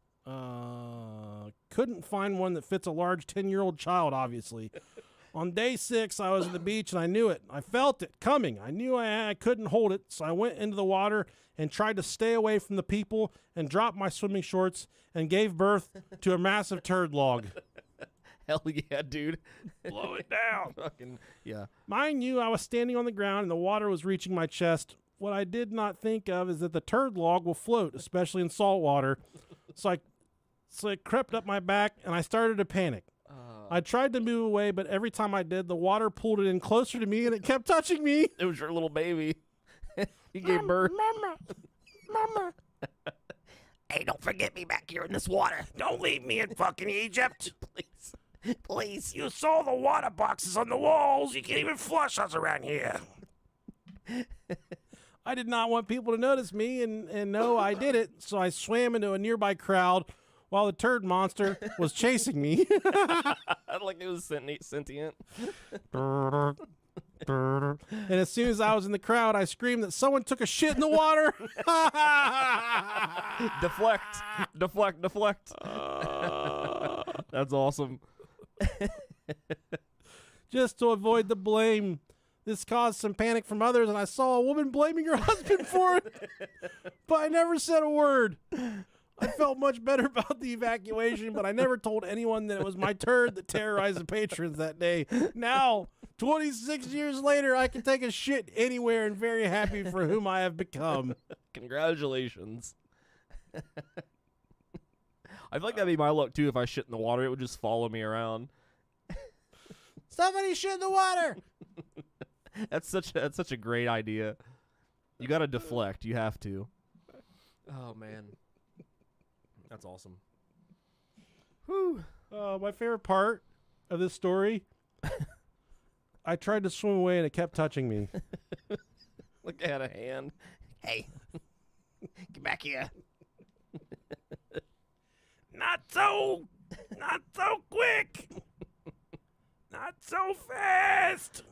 couldn't find one that fits a large 10-year-old child, obviously. On day 6, I was at the beach, and I knew it. I felt it coming. I knew I couldn't hold it, so I went into the water and tried to stay away from the people and dropped my swimming shorts and gave birth to a massive turd log. Hell yeah, dude. Blow it down. Fucking, yeah. Mind you, I was standing on the ground, and the water was reaching my chest. What I did not think of is that the turd log will float, especially in salt water. So it crept up my back, and I started to panic. I tried to move away, but every time I did, the water pulled it in closer to me, and it kept touching me. It was your little baby. He gave birth. Mama. Hey, don't forget me back here in this water. Don't leave me in fucking Egypt. Please. Please, you saw the water boxes on the walls. You can't even flush us around here. I did not want people to notice me, and no, I did it. So I swam into a nearby crowd while the turd monster was chasing me. Like it was sentient. And as soon as I was in the crowd, I screamed that someone took a shit in the water. Deflect. That's awesome. Just to avoid the blame. This caused some panic from others, and I saw a woman blaming her husband for it. But I never said a word. I felt much better about the evacuation, but I never told anyone that it was my turd that terrorized the patrons that day. Now, 26 years later, I can take a shit anywhere and very happy for whom I have become. Congratulations. I feel like that'd be my luck too. If I shit in the water, it would just follow me around. Somebody shit in the water. That's such a great idea. You got to deflect. You have to. Oh man, that's awesome. Whew. My favorite part of this story. I tried to swim away and it kept touching me. Like I had a hand. Hey, get back here. Not so quick. Not so fast.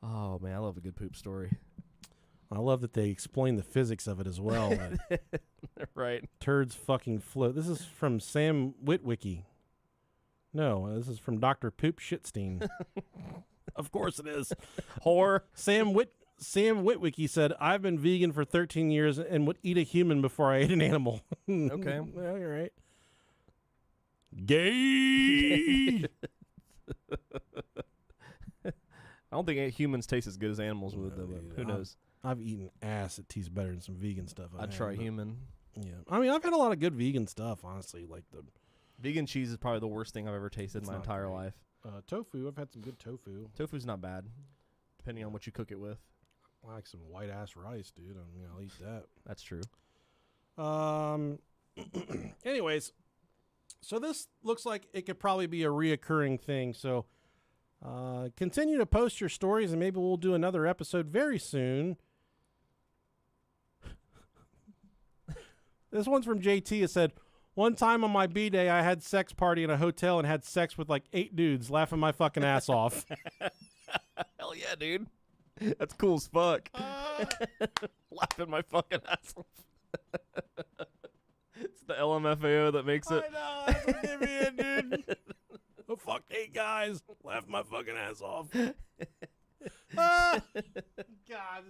Oh man, I love a good poop story. I love that they explain the physics of it as well. Right. Turds fucking float. This is from Sam Witwicky. No, this is from Dr. Poop Shitstein. Of course it is. Whore. Sam Witwicky said, I've been vegan for 13 years and would eat a human before I ate an animal. Okay. Well, you're right. Gay! I don't think humans taste as good as animals would, though. But who knows? I've eaten ass that tastes better than some vegan stuff. I'd try human. Yeah. I mean, I've had a lot of good vegan stuff, honestly. Like the vegan cheese is probably the worst thing I've ever tasted in my entire life. Tofu, I've had some good tofu. Tofu's not bad, depending on what you cook it with. I like some white ass rice, dude. I'll eat that. That's true. Anyways, so this looks like it could probably be a reoccurring thing. So continue to post your stories, and maybe we'll do another episode very soon. This one's from JT. It said, one time on my B-day, I had sex party in a hotel and had sex with like 8 dudes, laughing my fucking ass off. Hell yeah, dude. That's cool as fuck. Laughing my fucking ass off. It's the LMFAO that makes it. I know, that's what gave me in, dude. Oh, fuck 8 guys, laugh my fucking ass off. God, this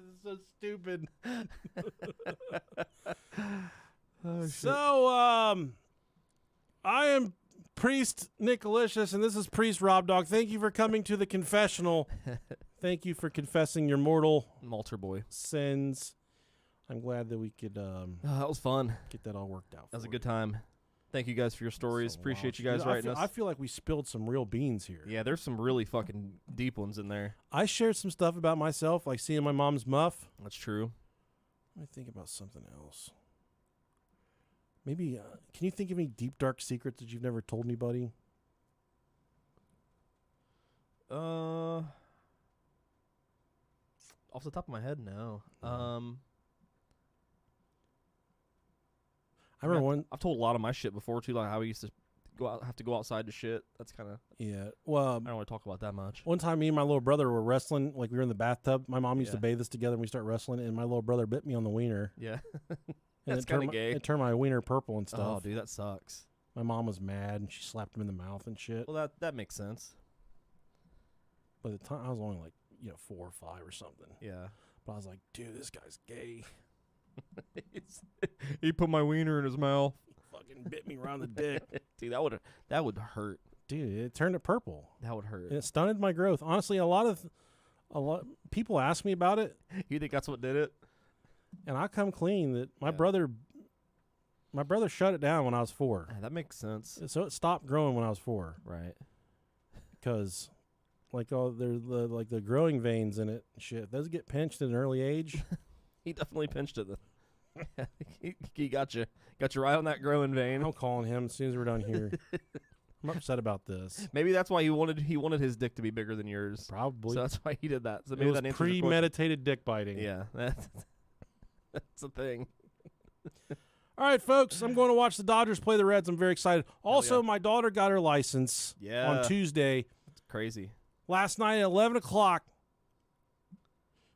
is so stupid. I am Priest Nicolicious, and this is Priest Rob Dog. Thank you for coming to the confessional. Thank you for confessing your mortal Malter boy sins. I'm glad that we could that was fun. Get that all worked out. That was a good time. Thank you guys for your stories. Appreciate you guys writing us. I feel like we spilled some real beans here. Yeah, there's some really fucking deep ones in there. I shared some stuff about myself, like seeing my mom's muff. That's true. Let me think about something else. Maybe, can you think of any deep, dark secrets that you've never told anybody? Off the top of my head, no. I remember I've told a lot of my shit before too, like how we used to have to go outside to shit. That's kind of Well, I don't want to talk about that much. One time, me and my little brother were wrestling. Like we were in the bathtub. My mom used to bathe us together, and we start wrestling. And my little brother bit me on the wiener. Yeah, and that's kind of gay. It turned my wiener purple and stuff. Oh, dude, that sucks. My mom was mad, and she slapped him in the mouth and shit. Well, that makes sense. By the time I was only like 4 or 5 or something. Yeah. But I was like, dude, this guy's gay. He put my wiener in his mouth. Fucking bit me around the dick. Dude, that would hurt. Dude, it turned it purple. That would hurt. And it stunted my growth. Honestly, a lot people ask me about it. You think that's what did it? And I come clean that my brother shut it down when I was 4. That makes sense. So it stopped growing when I was 4. Right. Because there's the growing veins in it and shit. Those get pinched at an early age. He definitely pinched it. He got you. Got you right on that growing vein. I'm calling him as soon as we're done here. I'm upset about this. Maybe that's why he wanted his dick to be bigger than yours. Probably. So that's why he did that. So It maybe was that answers your question. premeditated dick biting. Yeah, that's a thing. All right, folks. I'm going to watch the Dodgers play the Reds. I'm very excited. Also, my daughter got her license on Tuesday. It's crazy. Last night at 11 o'clock,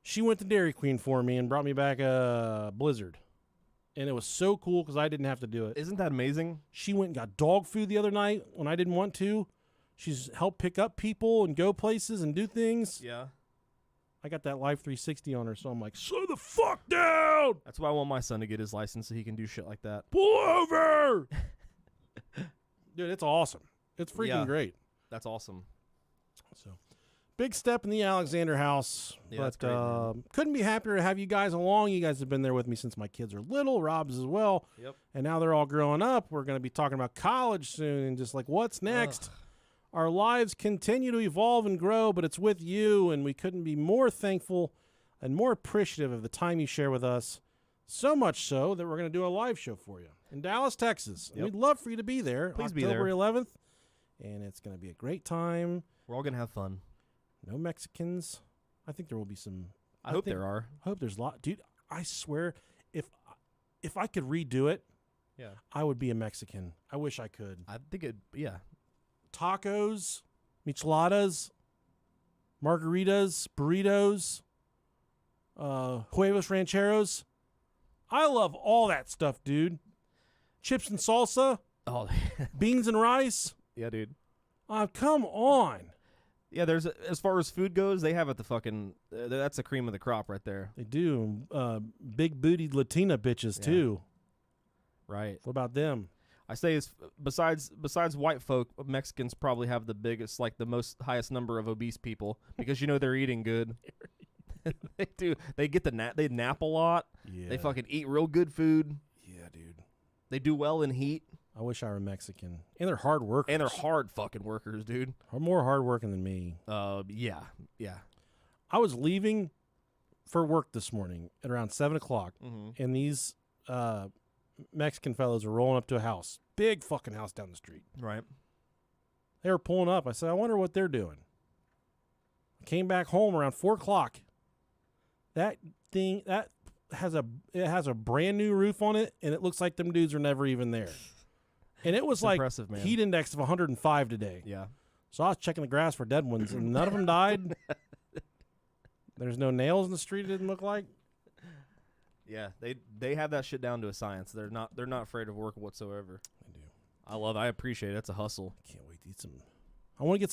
she went to Dairy Queen for me and brought me back a Blizzard. And it was so cool because I didn't have to do it. Isn't that amazing? She went and got dog food the other night when I didn't want to. She's helped pick up people and go places and do things. Yeah. I got that Life 360 on her, so I'm like, slow the fuck down! That's why I want my son to get his license so he can do shit like that. Pull over! Dude, it's awesome. It's freaking great. That's awesome. So, big step in the Alexander house. Yeah, but that's great, man. couldn't be happier to have you guys along. You guys have been there with me since my kids are little. Rob's as well. Yep. And now they're all growing up. We're going to be talking about college soon and just like what's next. Our lives continue to evolve and grow, but it's with you, and we couldn't be more thankful and more appreciative of the time you share with us. So much so that we're going to do a live show for you in Dallas, Texas. And we'd love for you to be there. Please October be there. 11th. And it's going to be a great time. We're all going to have fun. No Mexicans. I think there will be some. I hope there are. I hope there's a lot. Dude, I swear, if I could redo it, I would be a Mexican. I wish I could. I think Tacos, micheladas, margaritas, burritos, huevos rancheros. I love all that stuff, dude. Chips and salsa, Oh, beans and rice. yeah, dude. Come on. Yeah, there's as far as food goes, they have it the fucking that's the cream of the crop right there. They do. Big bootied Latina bitches, too. Right. What about them? I say is besides white folk, Mexicans probably have the biggest, like the most highest number of obese people because they're eating good. They do. They get they nap a lot. Yeah. They fucking eat real good food. Yeah, dude. They do well in heat. I wish I were Mexican. And they're hard workers. And they're hard fucking workers, dude. More hard working than me. Yeah. I was leaving for work this morning at around 7 o'clock, and these Mexican fellows were rolling up to a house. Big fucking house down the street. Right. They were pulling up. I said, I wonder what they're doing. I came back home around 4 o'clock. That thing, it has a brand new roof on it, and it looks like them dudes are never even there. And it was It's like impressive, man. heat index of 105 today. Yeah. So I was checking the grass for dead ones, and none of them died. There's no nails in the street, it didn't look like. Yeah, they have that shit down to a science. They're not afraid of work whatsoever. They do. I appreciate it. It's a hustle. Can't wait to eat some. I want to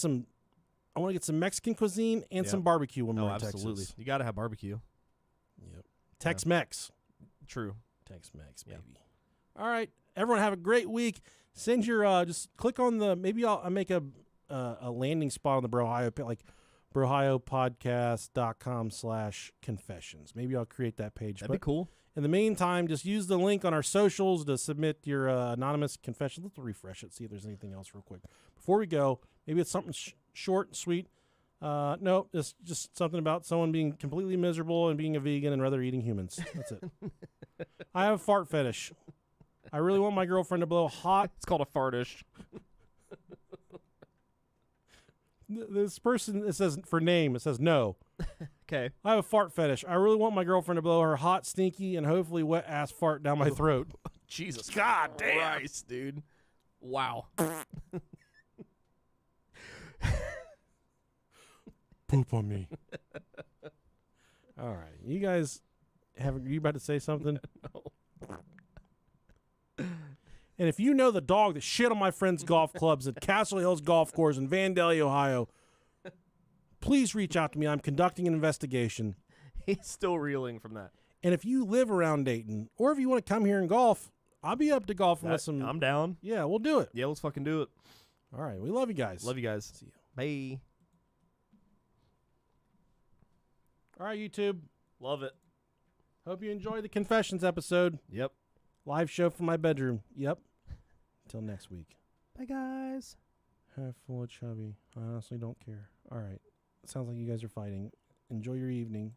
get some Mexican cuisine and some barbecue when we're in absolutely. Texas. You got to have barbecue. Yep. Tex-Mex. True. Tex-Mex, baby. All right. Everyone have a great week. Send your just click on the maybe I'll make a landing spot on the Brohio like brohiopodcast.com/confessions. Maybe I'll create that page. That'd be cool. In the meantime, just use the link on our socials to submit your anonymous confession. Let's refresh it, see if there's anything else real quick. Before we go, maybe it's something short and sweet. No, it's just something about someone being completely miserable and being a vegan and rather eating humans. That's it. I have a fart fetish. I really want my girlfriend to blow hot. It's called a fartish. This person, it says for name, it says no. Okay. I have a fart fetish. I really want my girlfriend to blow her hot, stinky, and hopefully wet ass fart down my throat. Jesus. God damn. Christ, dude. Wow. Poop on me. All right. You guys, are you about to say something? No. And if you know the dog that shit on my friend's golf clubs at Castle Hills Golf Course in Vandalia, Ohio, please reach out to me. I'm conducting an investigation. He's still reeling from that. And if you live around Dayton, or if you want to come here and golf, I'll be up to golfing with some. I'm down. Yeah, we'll do it. Yeah, let's fucking do it. All right, we love you guys. Love you guys. See you. Bye. All right, YouTube. Love it. Hope you enjoyed the confessions episode. Yep. Live show from my bedroom. Yep. Until next week. Bye, guys. Half full of chubby. I honestly don't care. All right. Sounds like you guys are fighting. Enjoy your evening.